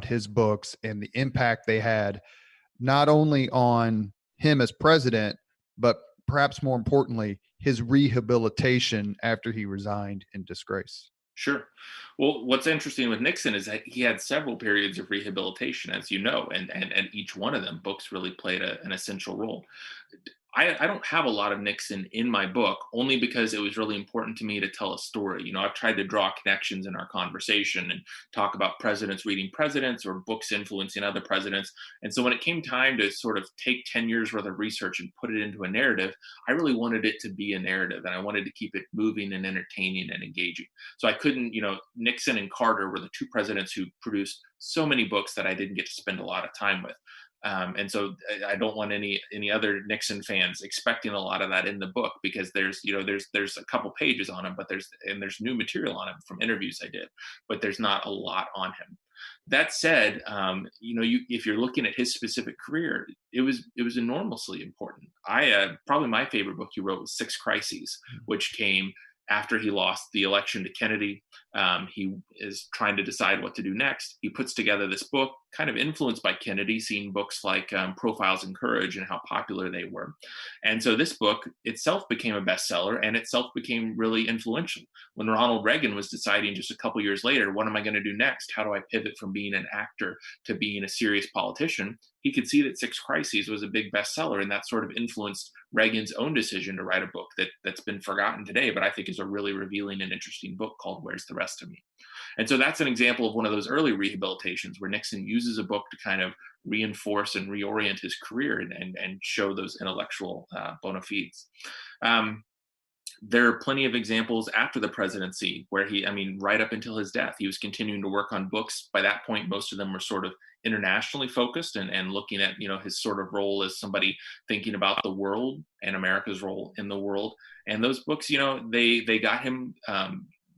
his books and the impact they had, not only on him as president, but perhaps more importantly, his rehabilitation after he resigned in disgrace? Sure. Well, what's interesting with Nixon is that he had several periods of rehabilitation, as you know, and each one of them, books really played an essential role. I don't have a lot of Nixon in my book only because it was really important to me to tell a story. I've tried to draw connections in our conversation and talk about presidents reading presidents or books influencing other presidents. And so when it came time to sort of take 10 years worth of research and put it into a narrative, I really wanted it to be a narrative and I wanted to keep it moving and entertaining and engaging. So I couldn't, Nixon and Carter were the two presidents who produced so many books that I didn't get to spend a lot of time with. And so I don't want any other Nixon fans expecting a lot of that in the book, because there's a couple pages on him, but there's new material on him from interviews I did, but there's not a lot on him. That said, if you're looking at his specific career, it was enormously important. Probably my favorite book you wrote was Six Crises, which came after he lost the election to Kennedy. He is trying to decide what to do next. He puts together this book, kind of influenced by Kennedy, seeing books like Profiles in Courage and how popular they were. And so this book itself became a bestseller and itself became really influential. When Ronald Reagan was deciding just a couple years later, what am I going to do next? How do I pivot from being an actor to being a serious politician? He could see that Six Crises was a big bestseller, and that sort of influenced Reagan's own decision to write a book that's been forgotten today, but I think is a really revealing and interesting book called Where's the Rest of Me? And so that's an example of one of those early rehabilitations where Nixon uses a book to kind of reinforce and reorient his career and show those intellectual bona fides. There are plenty of examples after the presidency where right up until his death, he was continuing to work on books. By that point, most of them were sort of internationally focused and looking at, his sort of role as somebody thinking about the world and America's role in the world. And those books, they got him,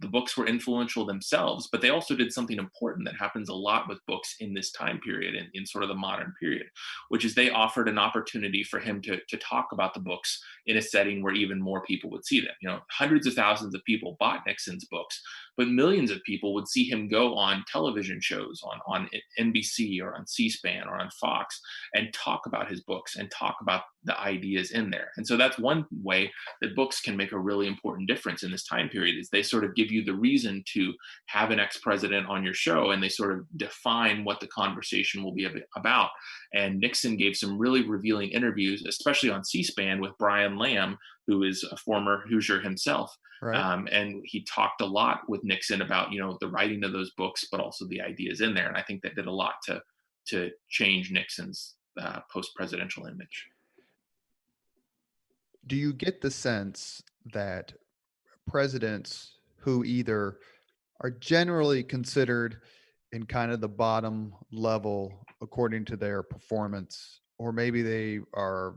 the books were influential themselves, but they also did something important that happens a lot with books in this time period, in sort of the modern period, which is they offered an opportunity for him to talk about the books in a setting where even more people would see them. Hundreds of thousands of people bought Nixon's books, but millions of people would see him go on television shows on NBC or on C-SPAN or on Fox and talk about his books and talk about the ideas in there. And so that's one way that books can make a really important difference in this time period, is they sort of give you the reason to have an ex-president on your show, and they sort of define what the conversation will be about. And Nixon gave some really revealing interviews, especially on C-SPAN, with Brian Lamb, who is a former Hoosier himself. Right. And he talked a lot with Nixon about, the writing of those books, but also the ideas in there. And I think that did a lot to change Nixon's post-presidential image. Do you get the sense that presidents who either are generally considered in kind of the bottom level according to their performance, or maybe they are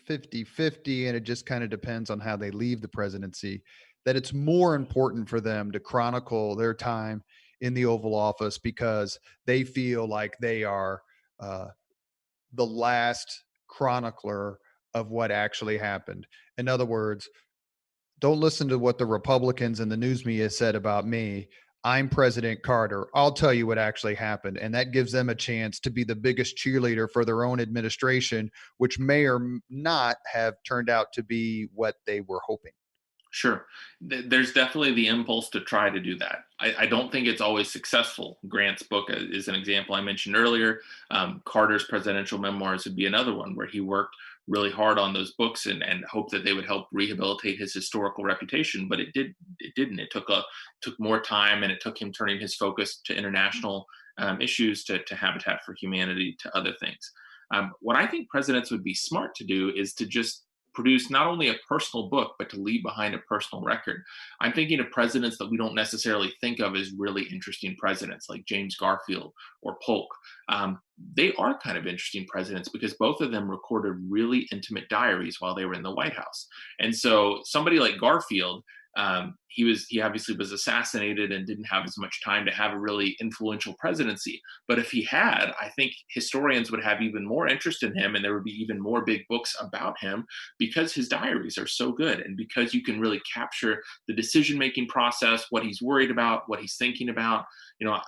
50-50 and it just kind of depends on how they leave the presidency, that it's more important for them to chronicle their time in the Oval Office because they feel like they are the last chronicler of what actually happened? In other words, don't listen to what the Republicans and the news media said about me. I'm President Carter. I'll tell you what actually happened. And that gives them a chance to be the biggest cheerleader for their own administration, which may or not have turned out to be what they were hoping. Sure. There's definitely the impulse to try to do that. I don't think it's always successful. Grant's book is an example I mentioned earlier. Carter's presidential memoirs would be another one where he worked really hard on those books and hoped that they would help rehabilitate his historical reputation, but it didn't. It took more time, and it took him turning his focus to international issues, to Habitat for Humanity, to other things. What I think presidents would be smart to do is to just produce not only a personal book, but to leave behind a personal record. I'm thinking of presidents that we don't necessarily think of as really interesting presidents, like James Garfield or Polk. They are kind of interesting presidents because both of them recorded really intimate diaries while they were in the White House. And so somebody like Garfield, he obviously was assassinated and didn't have as much time to have a really influential presidency. But if he had, I think historians would have even more interest in him, and there would be even more big books about him because his diaries are so good, and because you can really capture the decision-making process, what he's worried about, what he's thinking about.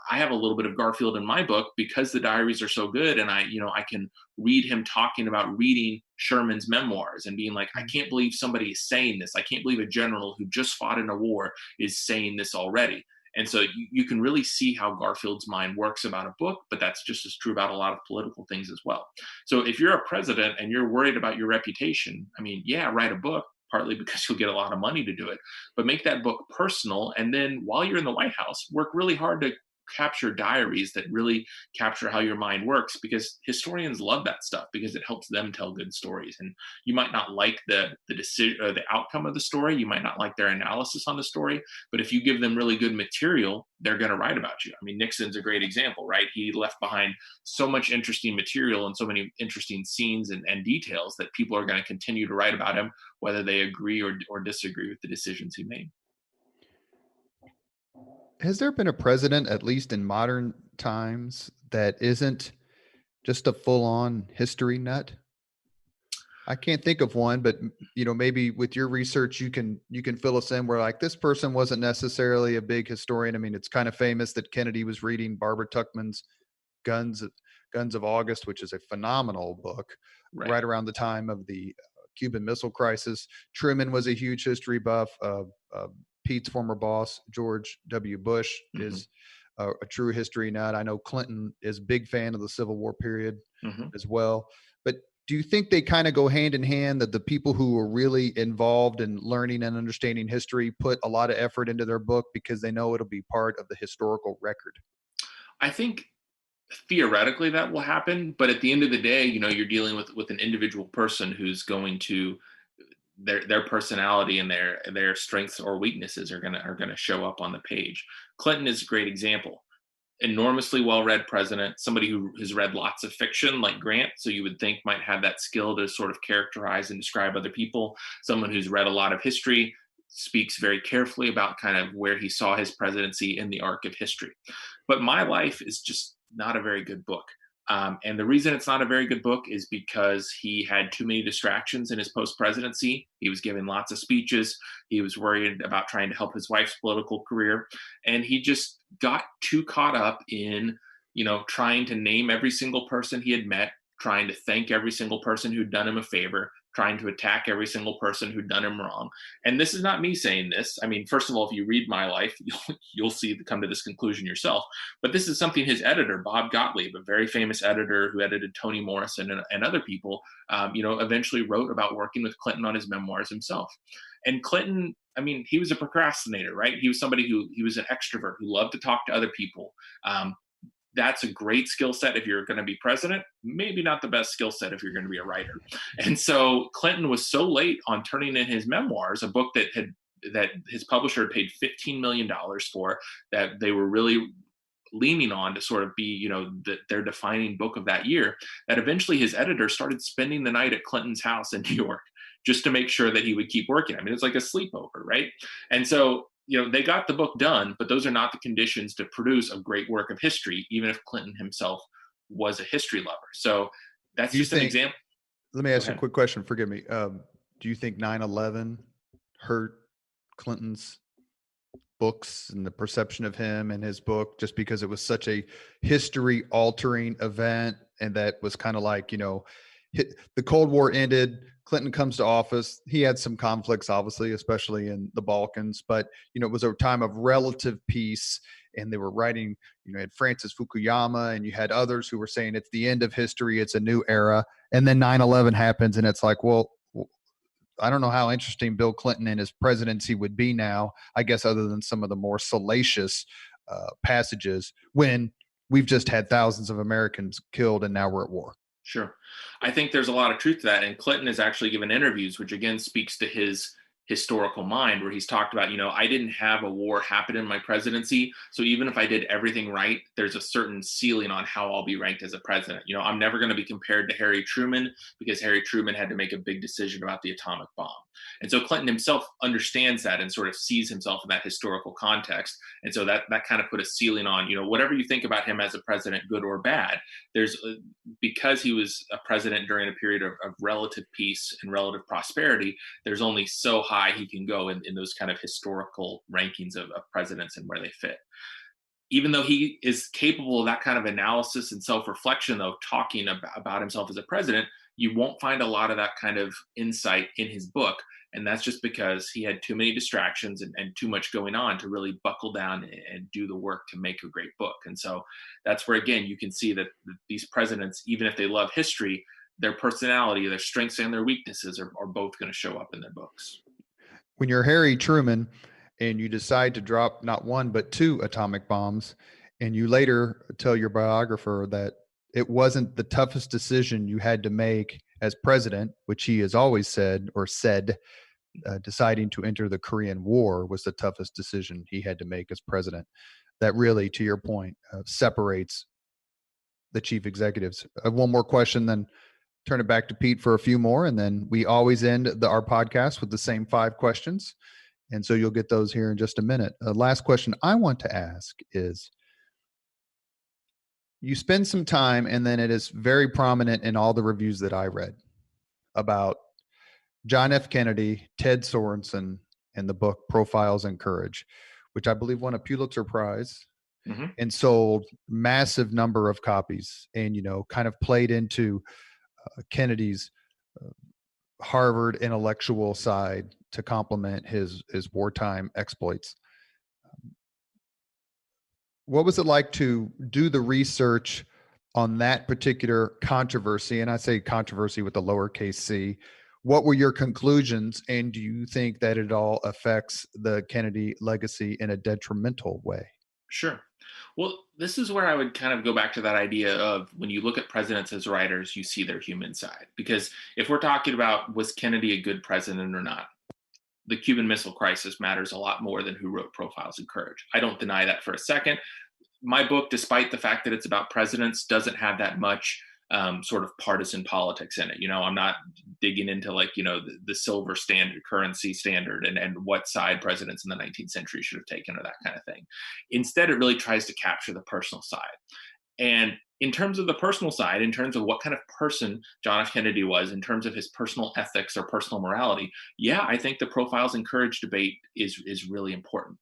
I have a little bit of Garfield in my book because the diaries are so good, and I can read him talking about reading Sherman's memoirs and being like, I can't believe somebody is saying this. I can't believe a general who just fought in a war is saying this already. And so you can really see how Garfield's mind works about a book, but that's just as true about a lot of political things as well. So if you're a president and you're worried about your reputation, I mean, yeah, write a book, partly because you'll get a lot of money to do it, but make that book personal. And then while you're in the White House, work really hard to capture diaries that really capture how your mind works, because historians love that stuff because it helps them tell good stories. And you might not like the decision or the outcome of the story, you might not like their analysis on the story, but if you give them really good material, they're going to write about you. I mean, Nixon's a great example, right? He left behind so much interesting material and so many interesting scenes and details that people are going to continue to write about him, whether they agree or disagree with the decisions he made. Has there been a president, at least in modern times, that isn't just a full-on history nut? I can't think of one, but maybe with your research, you can fill us in where like this person wasn't necessarily a big historian. I mean, it's kind of famous that Kennedy was reading Barbara Tuchman's Guns of August, which is a phenomenal book, right around the time of the Cuban Missile Crisis. Truman was a huge history buff. Pete's former boss, George W. Bush, is a true history nut. I know Clinton is a big fan of the Civil War period as well. But do you think they kind of go hand in hand, that the people who are really involved in learning and understanding history put a lot of effort into their book because they know it'll be part of the historical record? I think theoretically that will happen, but at the end of the day, you're dealing with an individual person who's going to their personality and their strengths or weaknesses are gonna show up on the page. Clinton is a great example. Enormously well-read president, somebody who has read lots of fiction like Grant, so you would think might have that skill to sort of characterize and describe other people. Someone who's read a lot of history, speaks very carefully about kind of where he saw his presidency in the arc of history. But My Life is just not a very good book. And the reason it's not a very good book is because he had too many distractions in his post-presidency. He was giving lots of speeches. He was worried about trying to help his wife's political career. And he just got too caught up in, trying to name every single person he had met, trying to thank every single person who'd done him a favor, trying to attack every single person who'd done him wrong. And this is not me saying this. I mean, first of all, if you read My Life, you'll come to this conclusion yourself. But this is something his editor, Bob Gottlieb, a very famous editor who edited Toni Morrison and other people, eventually wrote about working with Clinton on his memoirs himself. And Clinton, I mean, he was a procrastinator, right? He was somebody he was an extrovert who loved to talk to other people. That's a great skill set if you're going to be president, maybe not the best skill set if you're going to be a writer. And so Clinton was so late on turning in his memoirs, a book that his publisher had paid $15 million for, that they were really leaning on to sort of be, their defining book of that year, that eventually his editor started spending the night at Clinton's house in New York just to make sure that he would keep working. I mean, it's like a sleepover, right? And so they got the book done, but those are not the conditions to produce a great work of history, even if Clinton himself was a history lover. So that's just an example. Let me ask you a quick question. Forgive me. Do you think 9/11 hurt Clinton's books and the perception of him and his book, just because it was such a history altering event? And that was kind of like, the Cold War ended, Clinton comes to office. He had some conflicts, obviously, especially in the Balkans, but, it was a time of relative peace. And they were writing, you had Francis Fukuyama, and you had others who were saying it's the end of history, it's a new era. And then 9/11 happens, and it's like, well, I don't know how interesting Bill Clinton and his presidency would be now, I guess, other than some of the more salacious passages, when we've just had thousands of Americans killed and now we're at war. Sure. I think there's a lot of truth to that. And Clinton has actually given interviews, which again speaks to his historical mind, where he's talked about, I didn't have a war happen in my presidency. So even if I did everything right, there's a certain ceiling on how I'll be ranked as a president. I'm never going to be compared to Harry Truman, because Harry Truman had to make a big decision about the atomic bomb. And so Clinton himself understands that and sort of sees himself in that historical context. And so that kind of put a ceiling on, whatever you think about him as a president, good or bad, because he was a president during a period of relative peace and relative prosperity, there's only so high he can go in those kind of historical rankings of presidents and where they fit. Even though he is capable of that kind of analysis and self-reflection, though, talking about himself as a president, You won't find a lot of that kind of insight in his book. And that's just because he had too many distractions and too much going on to really buckle down and do the work to make a great book. And so that's where, again, you can see that these presidents, even if they love history, their personality, their strengths and their weaknesses are both going to show up in their books. When you're Harry Truman and you decide to drop not one, but two atomic bombs, and you later tell your biographer that it wasn't the toughest decision you had to make as president, which he has always said deciding to enter the Korean War was the toughest decision he had to make as president. That really, to your point, separates the chief executives. One more question, then turn it back to Pete for a few more. And then we always end our podcast with the same 5 questions. And so you'll get those here in just a minute. Last question I want to ask is, you spend some time, and then it is very prominent in all the reviews that I read about John F. Kennedy, Ted Sorensen, and the book Profiles in Courage, which I believe won a Pulitzer Prize and sold massive number of copies, and, kind of played into Kennedy's Harvard intellectual side to complement his wartime exploits. What was it like to do the research on that particular controversy? And I say controversy with the lowercase c. What were your conclusions? And do you think that it all affects the Kennedy legacy in a detrimental way? Sure. Well, this is where I would kind of go back to that idea of, when you look at presidents as writers, you see their human side. Because if we're talking about, was Kennedy a good president or not, the Cuban Missile Crisis matters a lot more than who wrote Profiles in Courage. I don't deny that for a second. My book, despite the fact that it's about presidents, doesn't have that much sort of partisan politics in it. I'm not digging into the silver standard currency standard and what side presidents in the 19th century should have taken or that kind of thing. Instead, it really tries to capture the personal side. And in terms of the personal side, in terms of what kind of person John F. Kennedy was, in terms of his personal ethics or personal morality, yeah, I think the Profiles in Courage debate is really important.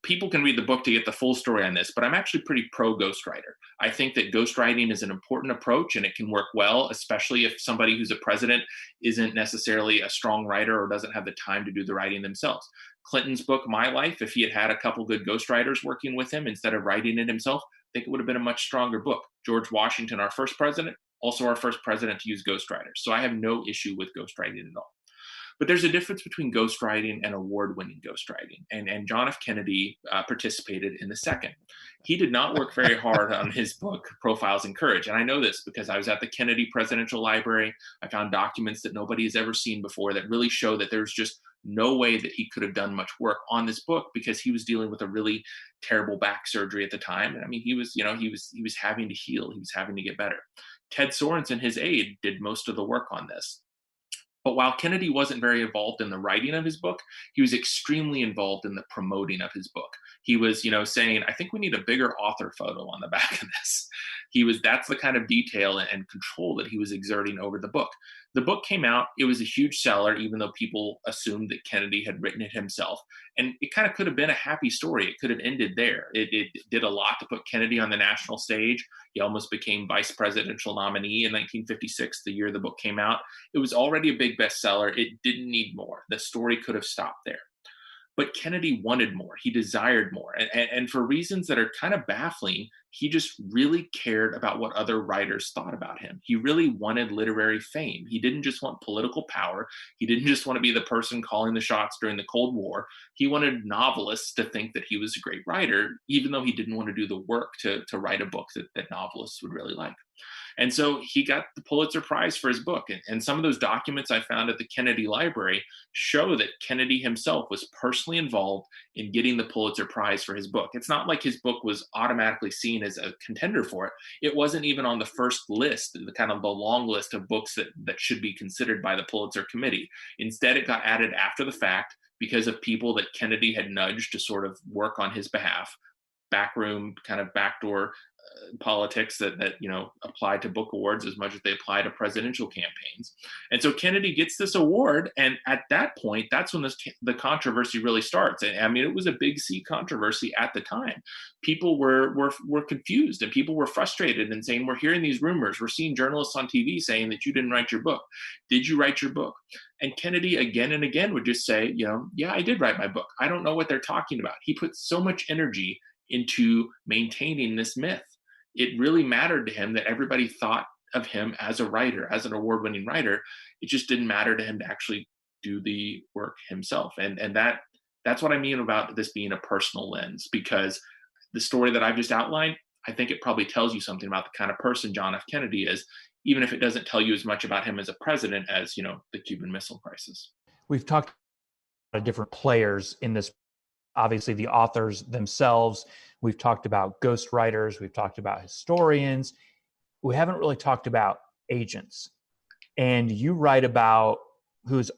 People can read the book to get the full story on this, but I'm actually pretty pro ghostwriter. I think that ghostwriting is an important approach, and it can work well, especially if somebody who's a president isn't necessarily a strong writer or doesn't have the time to do the writing themselves. Clinton's book, My Life, if he had had a couple good ghostwriters working with him instead of writing it himself, I think it would have been a much stronger book. George Washington, our first president, also our first president to use ghostwriters. So I have no issue with ghostwriting at all. But there's a difference between ghostwriting and award-winning ghostwriting. And John F. Kennedy participated in the second. He did not work very hard on his book, Profiles in Courage. And I know this because I was at the Kennedy Presidential Library. I found documents that nobody has ever seen before that really show that there's just no way that he could have done much work on this book, because he was dealing with a really terrible back surgery at the time. And I mean, he was having to heal. He was having to get better. Ted Sorensen, his aide, did most of the work on this. But while Kennedy wasn't very involved in the writing of his book, he was extremely involved in the promoting of his book. He was, saying, I think we need a bigger author photo on the back of this. That's the kind of detail and control that he was exerting over the book. The book came out, it was a huge seller, even though people assumed that Kennedy had written it himself. And it kind of could have been a happy story. It could have ended there. It did a lot to put Kennedy on the national stage. He almost became vice presidential nominee in 1956, the year the book came out. It was already a big bestseller. It didn't need more. The story could have stopped there. But Kennedy wanted more. He desired more. And for reasons that are kind of baffling, he just really cared about what other writers thought about him. He really wanted literary fame. He didn't just want political power. He didn't just want to be the person calling the shots during the Cold War. He wanted novelists to think that he was a great writer, even though he didn't want to do the work to write a book that novelists would really like. And so he got the Pulitzer Prize for his book. And some of those documents I found at the Kennedy Library show that Kennedy himself was personally involved in getting the Pulitzer Prize for his book. It's not like his book was automatically seen as a contender for it. It wasn't even on the first list, the kind of the long list of books that should be considered by the Pulitzer Committee. Instead, it got added after the fact because of people that Kennedy had nudged to sort of work on his behalf. Backroom, kind of backdoor politics that apply to book awards as much as they apply to presidential campaigns. And so Kennedy gets this award, and at that point, that's when the controversy really starts. And I mean, it was a big C controversy at the time. People were confused, and people were frustrated and saying, "We're hearing these rumors. We're seeing journalists on TV saying that you didn't write your book. Did you write your book?" And Kennedy again and again would just say, "Yeah, I did write my book. I don't know what they're talking about." He put so much energy into maintaining this myth. It really mattered to him that everybody thought of him as a writer, as an award-winning writer. It just didn't matter to him to actually do the work himself. And that's what I mean about this being a personal lens, because the story that I've just outlined, I think it probably tells you something about the kind of person John F. Kennedy is, even if it doesn't tell you as much about him as a president as, the Cuban Missile Crisis. We've talked about different players in this, obviously the authors themselves. We've talked about ghostwriters. We've talked about historians. We haven't really talked about agents. And you write about who's,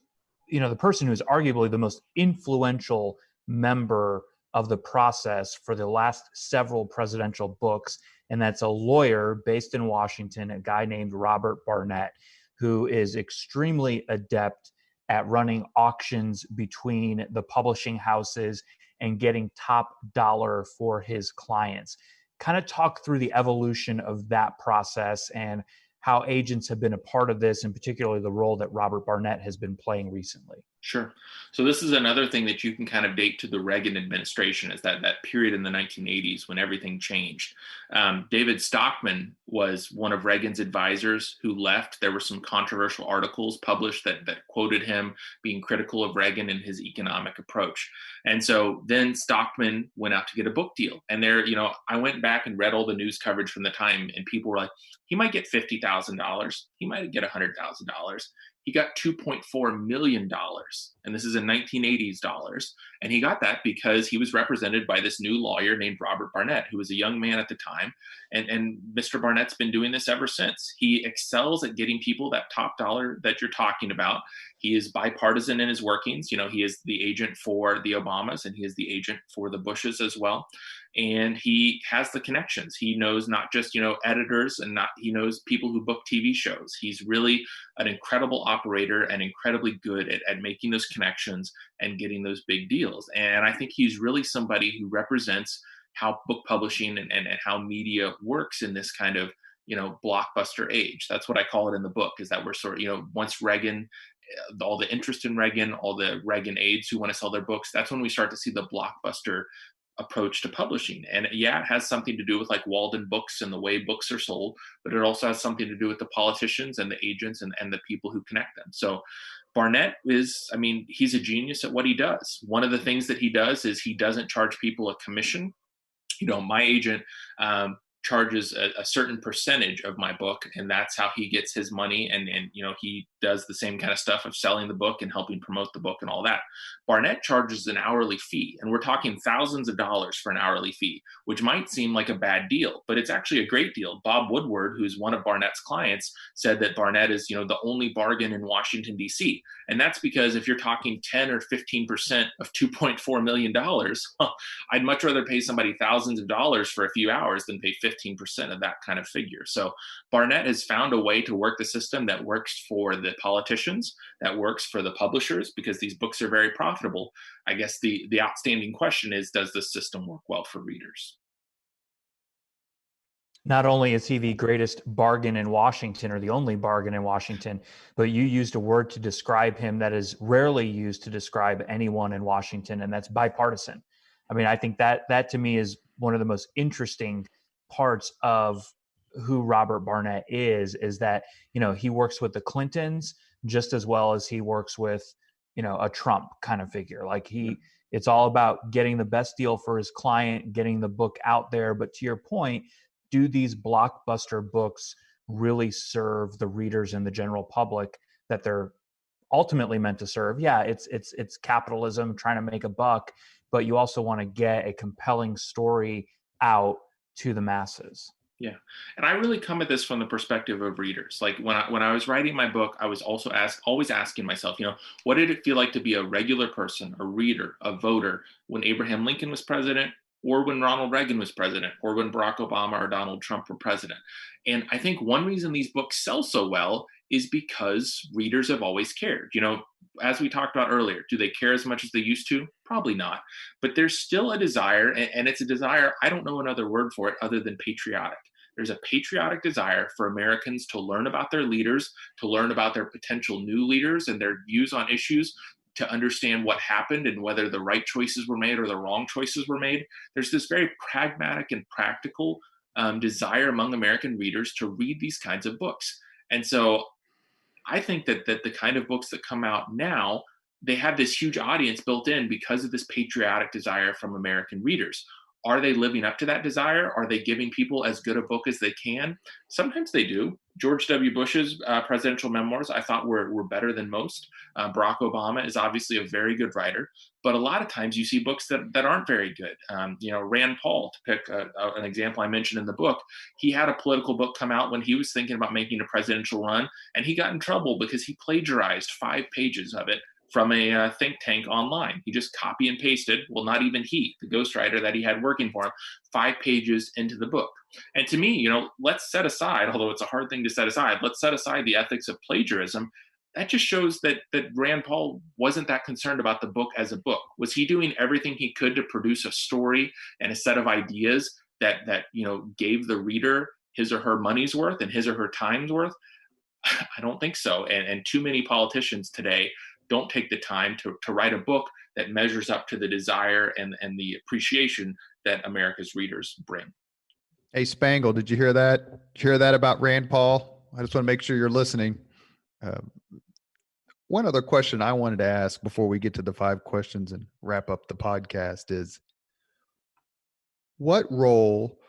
the person who's arguably the most influential member of the process for the last several presidential books. And that's a lawyer based in Washington, a guy named Robert Barnett, who is extremely adept at running auctions between the publishing houses and getting top dollar for his clients. Kind of talk through the evolution of that process and how agents have been a part of this, and particularly the role that Robert Barnett has been playing recently. Sure. So this is another thing that you can kind of date to the Reagan administration, is that period in the 1980s when everything changed. David Stockman was one of Reagan's advisors who left. There were some controversial articles published that quoted him being critical of Reagan and his economic approach. And so then Stockman went out to get a book deal. And there, I went back and read all the news coverage from the time, and people were like, he might get $50,000. He might get $100,000. He got $2.4 million. And this is in 1980s dollars. And he got that because he was represented by this new lawyer named Robert Barnett, who was a young man at the time. And Mr. Barnett's been doing this ever since. He excels at getting people that top dollar that you're talking about. He is bipartisan in his workings. He is the agent for the Obamas, and he is the agent for the Bushes as well. And he has the connections. He knows not just, editors, and he knows people who book TV shows. He's really an incredible operator and incredibly good at making those connections and getting those big deals. And I think he's really somebody who represents how book publishing and how media works in this kind of, blockbuster age. That's what I call it in the book, is that we're sort of, once Reagan, all the interest in Reagan, all the Reagan aides who want to sell their books, that's when we start to see the blockbuster approach to publishing. And yeah, it has something to do with like Walden Books and the way books are sold, but it also has something to do with the politicians and the agents and the people who connect them. So Barnett he's a genius at what he does. One of the things that he does is he doesn't charge people a commission. My agent charges a certain percentage of my book, and that's how he gets his money. And he does the same kind of stuff of selling the book and helping promote the book and all that. Barnett charges an hourly fee, and we're talking thousands of dollars for an hourly fee, which might seem like a bad deal, but it's actually a great deal. Bob Woodward, who's one of Barnett's clients, said that Barnett is, the only bargain in Washington, D.C. And that's because if you're talking 10 or 15% of $2.4 million, I'd much rather pay somebody thousands of dollars for a few hours than pay 15% of that kind of figure. So Barnett has found a way to work the system that works for the politicians, that works for the publishers, because these books are very profitable. I guess the outstanding question is, does the system work well for readers? Not only is he the greatest bargain in Washington, or the only bargain in Washington, but you used a word to describe him that is rarely used to describe anyone in Washington, and that's bipartisan. I think that to me is one of the most interesting parts of who Robert Barnett is that, he works with the Clintons just as well as he works with, a Trump kind of figure. It's all about getting the best deal for his client, getting the book out there. But to your point, do these blockbuster books really serve the readers and the general public that they're ultimately meant to serve? Yeah, it's capitalism trying to make a buck, but you also want to get a compelling story out to the masses. Yeah. And I really come at this from the perspective of readers. Like when I was writing my book, I was also always asking myself, what did it feel like to be a regular person, a reader, a voter when Abraham Lincoln was president, or when Ronald Reagan was president, or when Barack Obama or Donald Trump were president. And I think one reason these books sell so well is because readers have always cared. As we talked about earlier, do they care as much as they used to? Probably not. But there's still a desire, and it's a desire, I don't know another word for it other than patriotic. There's a patriotic desire for Americans to learn about their leaders, to learn about their potential new leaders and their views on issues, to understand what happened and whether the right choices were made or the wrong choices were made. There's this very pragmatic and practical desire among American readers to read these kinds of books. And so I think that the kind of books that come out now, they have this huge audience built in because of this patriotic desire from American readers. Are they living up to that desire? Are they giving people as good a book as they can? Sometimes they do. George W. Bush's presidential memoirs, I thought were better than most. Barack Obama is obviously a very good writer, but a lot of times you see books that aren't very good. Rand Paul, to pick an example I mentioned in the book, he had a political book come out when he was thinking about making a presidential run, and he got in trouble because he plagiarized 5 pages of it from a think tank online. He just copy and pasted, well, not even he, the ghostwriter that he had working for him, 5 pages into the book. And to me, let's set aside, although it's a hard thing to set aside, let's set aside the ethics of plagiarism. That just shows that Rand Paul wasn't that concerned about the book as a book. Was he doing everything he could to produce a story and a set of ideas that gave the reader his or her money's worth and his or her time's worth? I don't think so. And too many politicians today don't take the time to write a book that measures up to the desire and the appreciation that America's readers bring. Hey, Spangle, did you hear that? Did you hear that about Rand Paul? I just want to make sure you're listening. One other question I wanted to ask before we get to the 5 questions and wrap up the podcast is, what role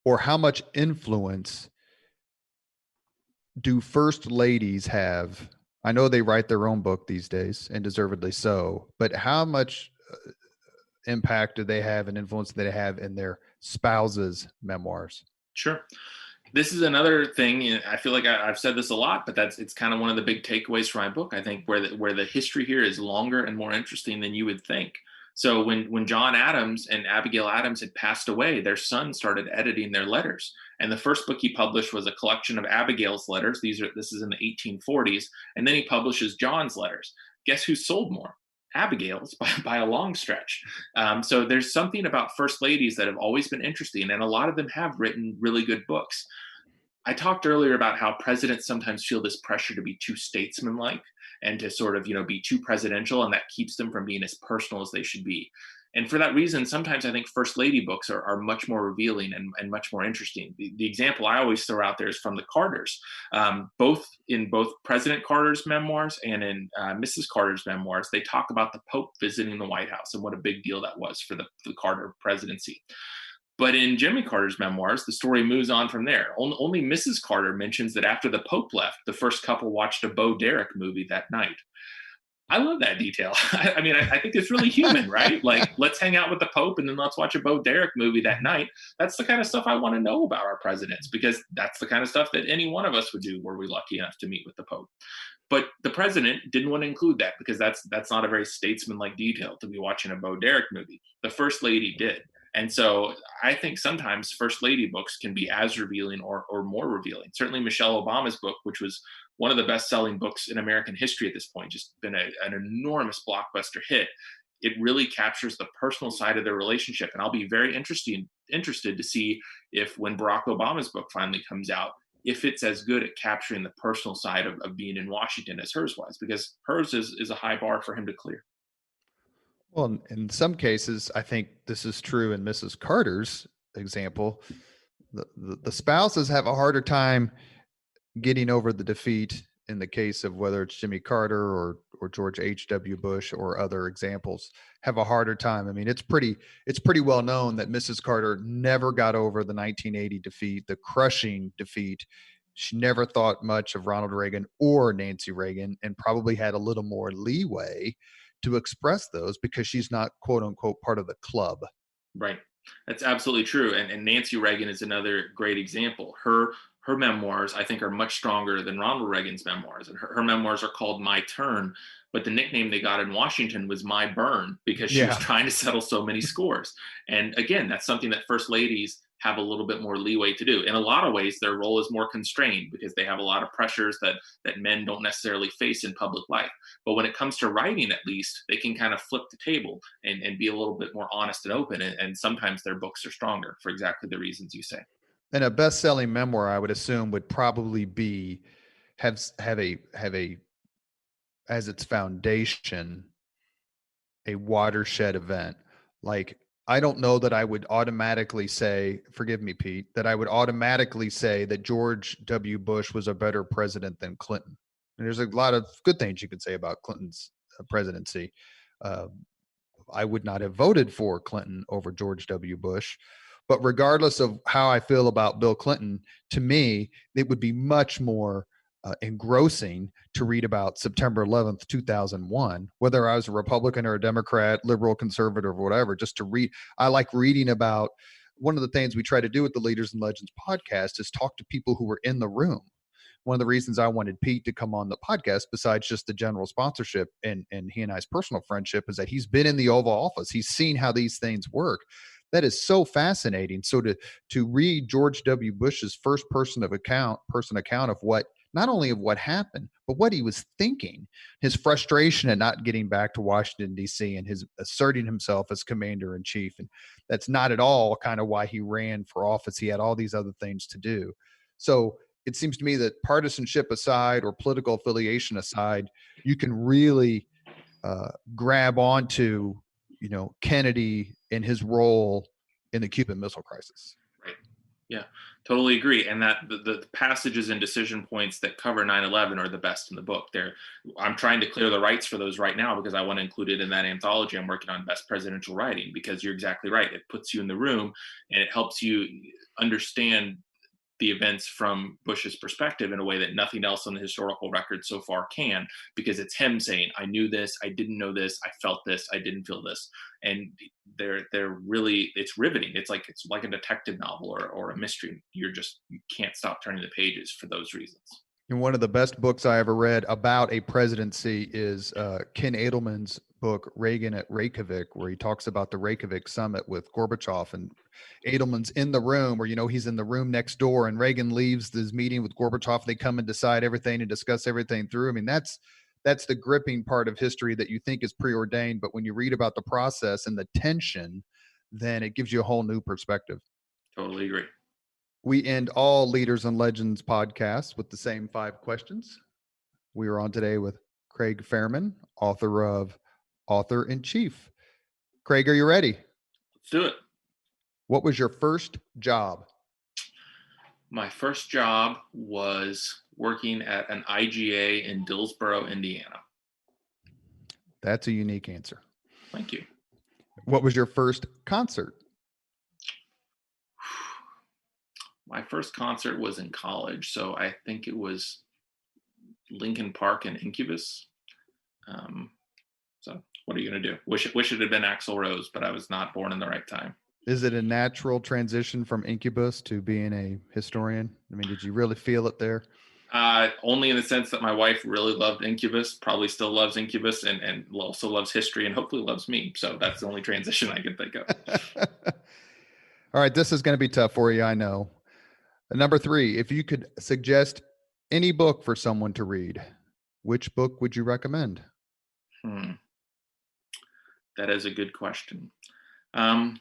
or how much influence do first ladies have? I know they write their own book these days, and deservedly so, but how much impact do they have and influence do they have in their spouses' memoirs? Sure. This is another thing. I feel like I've said this a lot, but it's kind of one of the big takeaways from my book. I think where the history here is longer and more interesting than you would think. So when John Adams and Abigail Adams had passed away, their son started editing their letters. And the first book he published was a collection of Abigail's letters. This is in the 1840s. And then he publishes John's letters. Guess who sold more? Abigail's by a long stretch. So there's something about first ladies that have always been interesting. And a lot of them have written really good books. I talked earlier about how presidents sometimes feel this pressure to be too statesmanlike and to sort of, be too presidential, and that keeps them from being as personal as they should be. And for that reason, sometimes I think first lady books are much more revealing and much more interesting. The example I always throw out there is from the Carters. Both President Carter's memoirs and in Mrs. Carter's memoirs, they talk about the Pope visiting the White House and what a big deal that was for the Carter presidency. But in Jimmy Carter's memoirs, the story moves on from there. Only Mrs. Carter mentions that after the Pope left, the first couple watched a Bo Derek movie that night. I love that detail. I think it's really human, right? Like, let's hang out with the Pope and then let's watch a Bo Derek movie that night. That's the kind of stuff I want to know about our presidents, because that's the kind of stuff that any one of us would do were we lucky enough to meet with the Pope. But the president didn't want to include that because that's not a very statesman-like detail to be watching a Bo Derek movie. The First Lady did. And so I think sometimes First Lady books can be as revealing or more revealing. Certainly Michelle Obama's book, which was one of the best-selling books in American history at this point, just been an enormous blockbuster hit. It really captures the personal side of their relationship. And I'll be very interested to see if when Barack Obama's book finally comes out, if it's as good at capturing the personal side of being in Washington as hers was, because hers is a high bar for him to clear. Well, in some cases, I think this is true in Mrs. Carter's example. The spouses have a harder time getting over the defeat in the case of whether it's Jimmy Carter or George H.W. Bush or other examples, have a harder time. I mean, it's pretty well known that Mrs. Carter never got over the 1980 defeat, the crushing defeat. She never thought much of Ronald Reagan or Nancy Reagan, and probably had a little more leeway to express those because she's not, quote unquote, part of the club. Right. That's absolutely true. And Nancy Reagan is another great example. Her memoirs, I think, are much stronger than Ronald Reagan's memoirs. And her memoirs are called My Turn. but the nickname they got in Washington was My Burn, because she was Yeah. trying to settle so many scores. And again, that's something that first ladies have a little bit more leeway to do. In a lot of ways, their role is more constrained because they have a lot of pressures that men don't necessarily face in public life. But when it comes to writing, at least, they can kind of flip the table and be a little bit more honest and open. And sometimes their books are stronger for exactly the reasons you say. And a best-selling memoir, I would assume, would probably be have a as its foundation a watershed event. Like, I don't know that I would automatically say, forgive me, Pete, that I would automatically say that George W. Bush was a better president than Clinton. And there's a lot of good things you could say about Clinton's presidency. Uh, I would not have voted for Clinton over George W. Bush. But regardless of how I feel about Bill Clinton, to me, it would be much more engrossing to read about September 11th, 2001, whether I was a Republican or a Democrat, liberal, conservative, or whatever, just to read. I like reading about. One of the things we try to do with the Leaders and Legends podcast is talk to people who were in the room. One of the reasons I wanted Pete to come on the podcast, besides just the general sponsorship and he and I's personal friendship, is that he's been in the Oval Office. He's seen how these things work. That is so fascinating. So to read George W. Bush's first person account of what, not only of what happened, but what he was thinking, his frustration at not getting back to Washington, D.C., and his asserting himself as commander in chief. And that's not at all kind of why he ran for office. He had all these other things to do. So it seems to me that partisanship aside or political affiliation aside, you can really grab onto, Kennedy and his role in the Cuban Missile Crisis. Right. Yeah, totally agree. And that the passages and decision points that cover 9/11 are the best in the book. I'm trying to clear the rights for those right now because I want to include it in that anthology. I'm working on best presidential writing, because you're exactly right. It puts you in the room and it helps you understand the events from Bush's perspective in a way that nothing else on the historical record so far can, because it's him saying, I knew this, I didn't know this, I felt this, I didn't feel this. And they're really, it's riveting. It's like a detective novel or a mystery. You can't stop turning the pages for those reasons. And one of the best books I ever read about a presidency is Ken Edelman's book, Reagan at Reykjavik, where he talks about the Reykjavik summit with Gorbachev, and Edelman's in the room, or, he's in the room next door, and Reagan leaves this meeting with Gorbachev. They come and decide everything and discuss everything through. I mean, that's the gripping part of history that you think is preordained. But when you read about the process and the tension, then it gives you a whole new perspective. Totally agree. We end all Leaders and Legends podcasts with the same 5 questions. We are on today with Craig Fehrman, author-in-chief. Craig, are you ready? Let's do it. What was your first job? My first job was working at an IGA in Dillsboro, Indiana. That's a unique answer. Thank you. What was your first concert? My first concert was in college, so I think it was Linkin Park and Incubus. So what are you going to do? Wish it had been Axl Rose, but I was not born in the right time. Is it a natural transition from Incubus to being a historian? I mean, did you really feel it there? Only in the sense that my wife really loved Incubus, probably still loves Incubus, and also loves history, and hopefully loves me. So that's the only transition I can think of. All right, this is going to be tough for you, I know. Number 3, if you could suggest any book for someone to read, which book would you recommend? That is a good question. One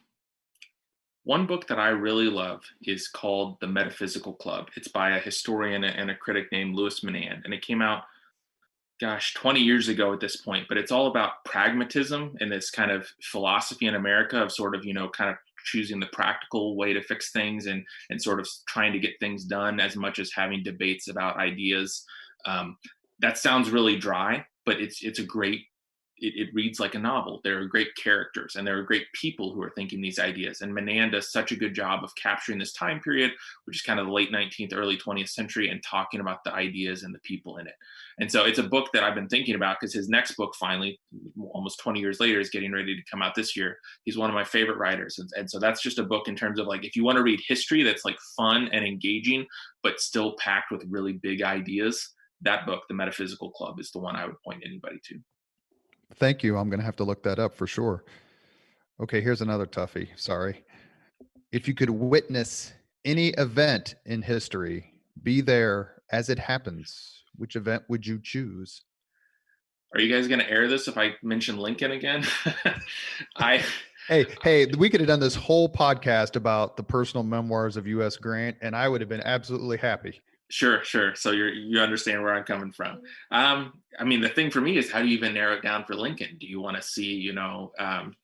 book that I really love is called The Metaphysical Club. It's by a historian and a critic named Louis Menand, and it came out, 20 years ago at this point, but it's all about pragmatism and this kind of philosophy in America of sort of, kind of choosing the practical way to fix things and sort of trying to get things done as much as having debates about ideas. That sounds really dry, but it's a great, it reads like a novel. There are great characters and there are great people who are thinking these ideas. And Menand does such a good job of capturing this time period, which is kind of the late 19th, early 20th century, and talking about the ideas and the people in it. And so it's a book that I've been thinking about because his next book, finally, almost 20 years later, is getting ready to come out this year. He's one of my favorite writers. And so that's just a book in terms of like, if you want to read history that's like fun and engaging, but still packed with really big ideas, that book, The Metaphysical Club, is the one I would point anybody to. Thank you. I'm going to have to look that up for sure. Okay, here's another toughie. Sorry. If you could witness any event in history, be there as it happens, which event would you choose? Are you guys going to air this if I mention Lincoln again? I Hey, we could have done this whole podcast about the personal memoirs of U.S. Grant, and I would have been absolutely happy. Sure. So you understand where I'm coming from. I mean, the thing for me is, how do you even narrow it down for Lincoln? Do you want to see, do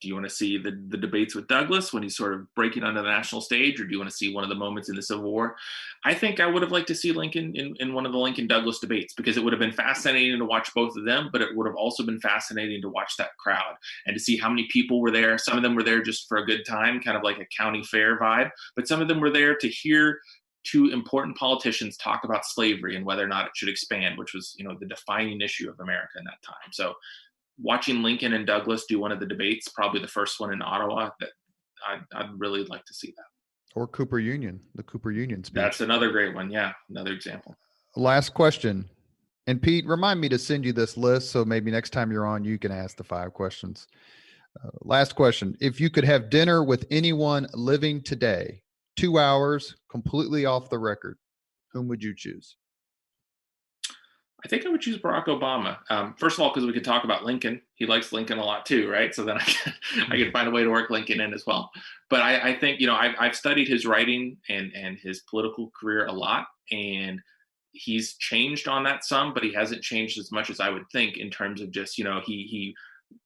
you want to see the debates with Douglas when he's sort of breaking onto the national stage, or do you want to see one of the moments in the Civil War? I think I would have liked to see Lincoln in one of the Lincoln Douglas debates, because it would have been fascinating to watch both of them, but it would have also been fascinating to watch that crowd and to see how many people were there. Some of them were there just for a good time, kind of like a county fair vibe, but some of them were there to hear two important politicians talk about slavery and whether or not it should expand, which was, the defining issue of America in that time. So watching Lincoln and Douglas do one of the debates, probably the first one in Ottawa, that I'd really like to see that. Or Cooper Union, the Cooper Union speech. That's another great one. Yeah, another example. Last question. And Pete, remind me to send you this list, so maybe next time you're on, you can ask the 5 questions. Last question. If you could have dinner with anyone living today, 2 hours, completely off the record, whom would you choose? I think I would choose Barack Obama. First of all, because we could talk about Lincoln. He likes Lincoln a lot too, right? So then I could find a way to work Lincoln in as well. But I think, I've studied his writing and his political career a lot, and he's changed on that some, but he hasn't changed as much as I would think, in terms of just,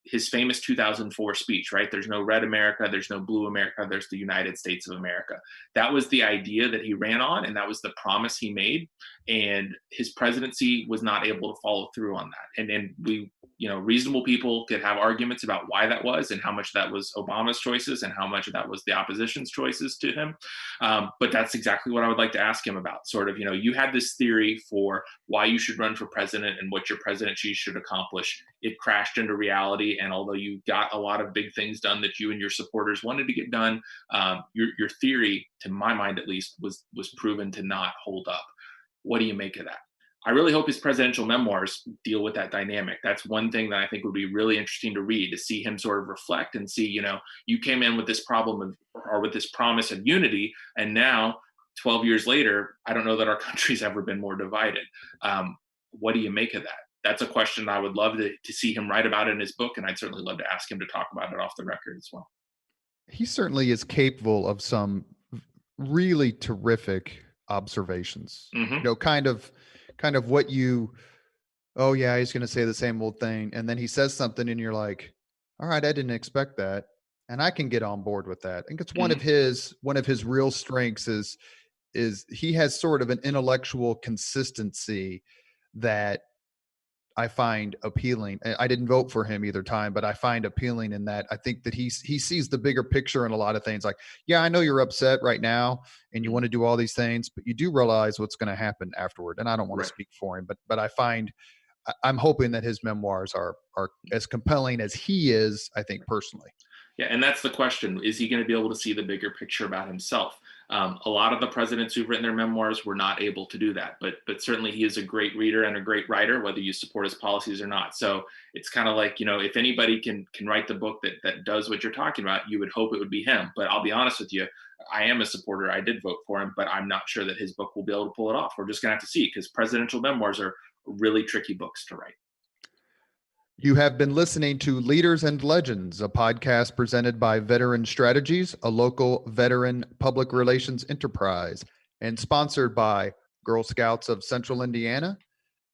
his famous 2004 speech, right? There's no red America, there's no blue America, there's the United States of America. That was the idea that he ran on, and that was the promise he made. And his presidency was not able to follow through on that. And we, reasonable people could have arguments about why that was, and how much that was Obama's choices and how much of that was the opposition's choices to him. But that's exactly what I would like to ask him about. Sort of, you had this theory for why you should run for president and what your presidency should accomplish. It crashed into reality. And although you got a lot of big things done that you and your supporters wanted to get done, your theory, to my mind at least, was proven to not hold up. What do you make of that? I really hope his presidential memoirs deal with that dynamic. That's one thing that I think would be really interesting to read, to see him sort of reflect and see, you came in with this problem or with this promise of unity, and now 12 years later, I don't know that our country's ever been more divided. What do you make of that? That's a question I would love to see him write about in his book, and I'd certainly love to ask him to talk about it off the record as well. He certainly is capable of some really terrific observations. Mm-hmm. Kind of what oh yeah, he's going to say the same old thing, and then he says something and you're like, all right, I didn't expect that, and I can get on board with that. I think it's one of his real strengths is he has sort of an intellectual consistency that I find appealing. I didn't vote for him either time, but I find appealing in that I think that he sees the bigger picture in a lot of things. Like, yeah, I know you're upset right now and you want to do all these things, but you do realize what's going to happen afterward. And I don't want to speak for him, but I'm hoping that his memoirs are as compelling as he is, I think, personally. Yeah, and that's the question. Is he going to be able to see the bigger picture about himself? A lot of the presidents who've written their memoirs were not able to do that, but certainly he is a great reader and a great writer, whether you support his policies or not. So it's kind of like, if anybody can write the book that does what you're talking about, you would hope it would be him. But I'll be honest with you, I am a supporter. I did vote for him, but I'm not sure that his book will be able to pull it off. We're just going to have to see, because presidential memoirs are really tricky books to write. You have been listening to Leaders and Legends, a podcast presented by Veteran Strategies, a local veteran public relations enterprise, and sponsored by Girl Scouts of Central Indiana,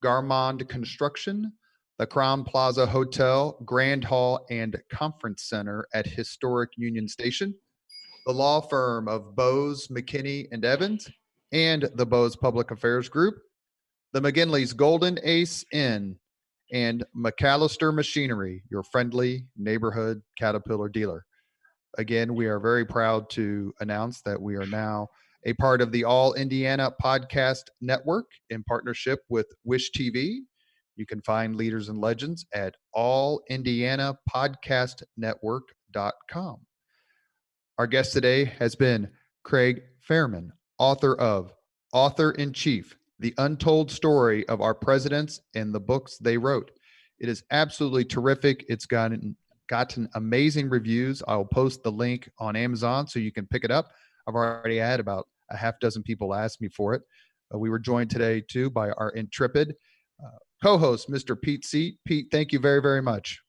Garmond Construction, the Crown Plaza Hotel, Grand Hall, and Conference Center at Historic Union Station, the law firm of Bose, McKinney, and Evans, and the Bose Public Affairs Group, the McGinley's Golden Ace Inn, and McAllister Machinery, your friendly neighborhood Caterpillar dealer. Again, we are very proud to announce that we are now a part of the All Indiana Podcast Network in partnership with Wish TV. You can find Leaders and Legends at allindianapodcastnetwork.com. Our guest today has been Craig Fehrman, author-in-chief, The Untold Story of Our Presidents and the Books They Wrote. It is absolutely terrific. It's gotten amazing reviews. I'll post the link on Amazon so you can pick it up. I've already had about a half dozen people ask me for it. We were joined today too by our intrepid co-host, Mr. Pete Seat. Pete, thank you very, very much.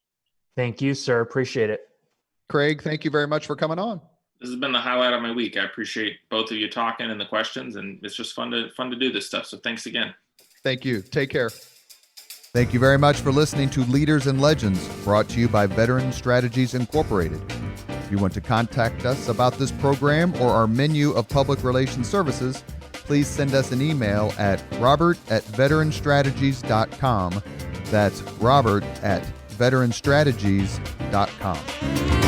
Thank you, sir. Appreciate it. Craig, thank you very much for coming on. This has been the highlight of my week. I appreciate both of you talking and the questions, and it's just fun to do this stuff. So thanks again. Thank you. Take care. Thank you very much for listening to Leaders and Legends, brought to you by Veteran Strategies Incorporated. If you want to contact us about this program or our menu of public relations services, please send us an email at robert@veteranstrategies.com. That's robert@veteranstrategies.com.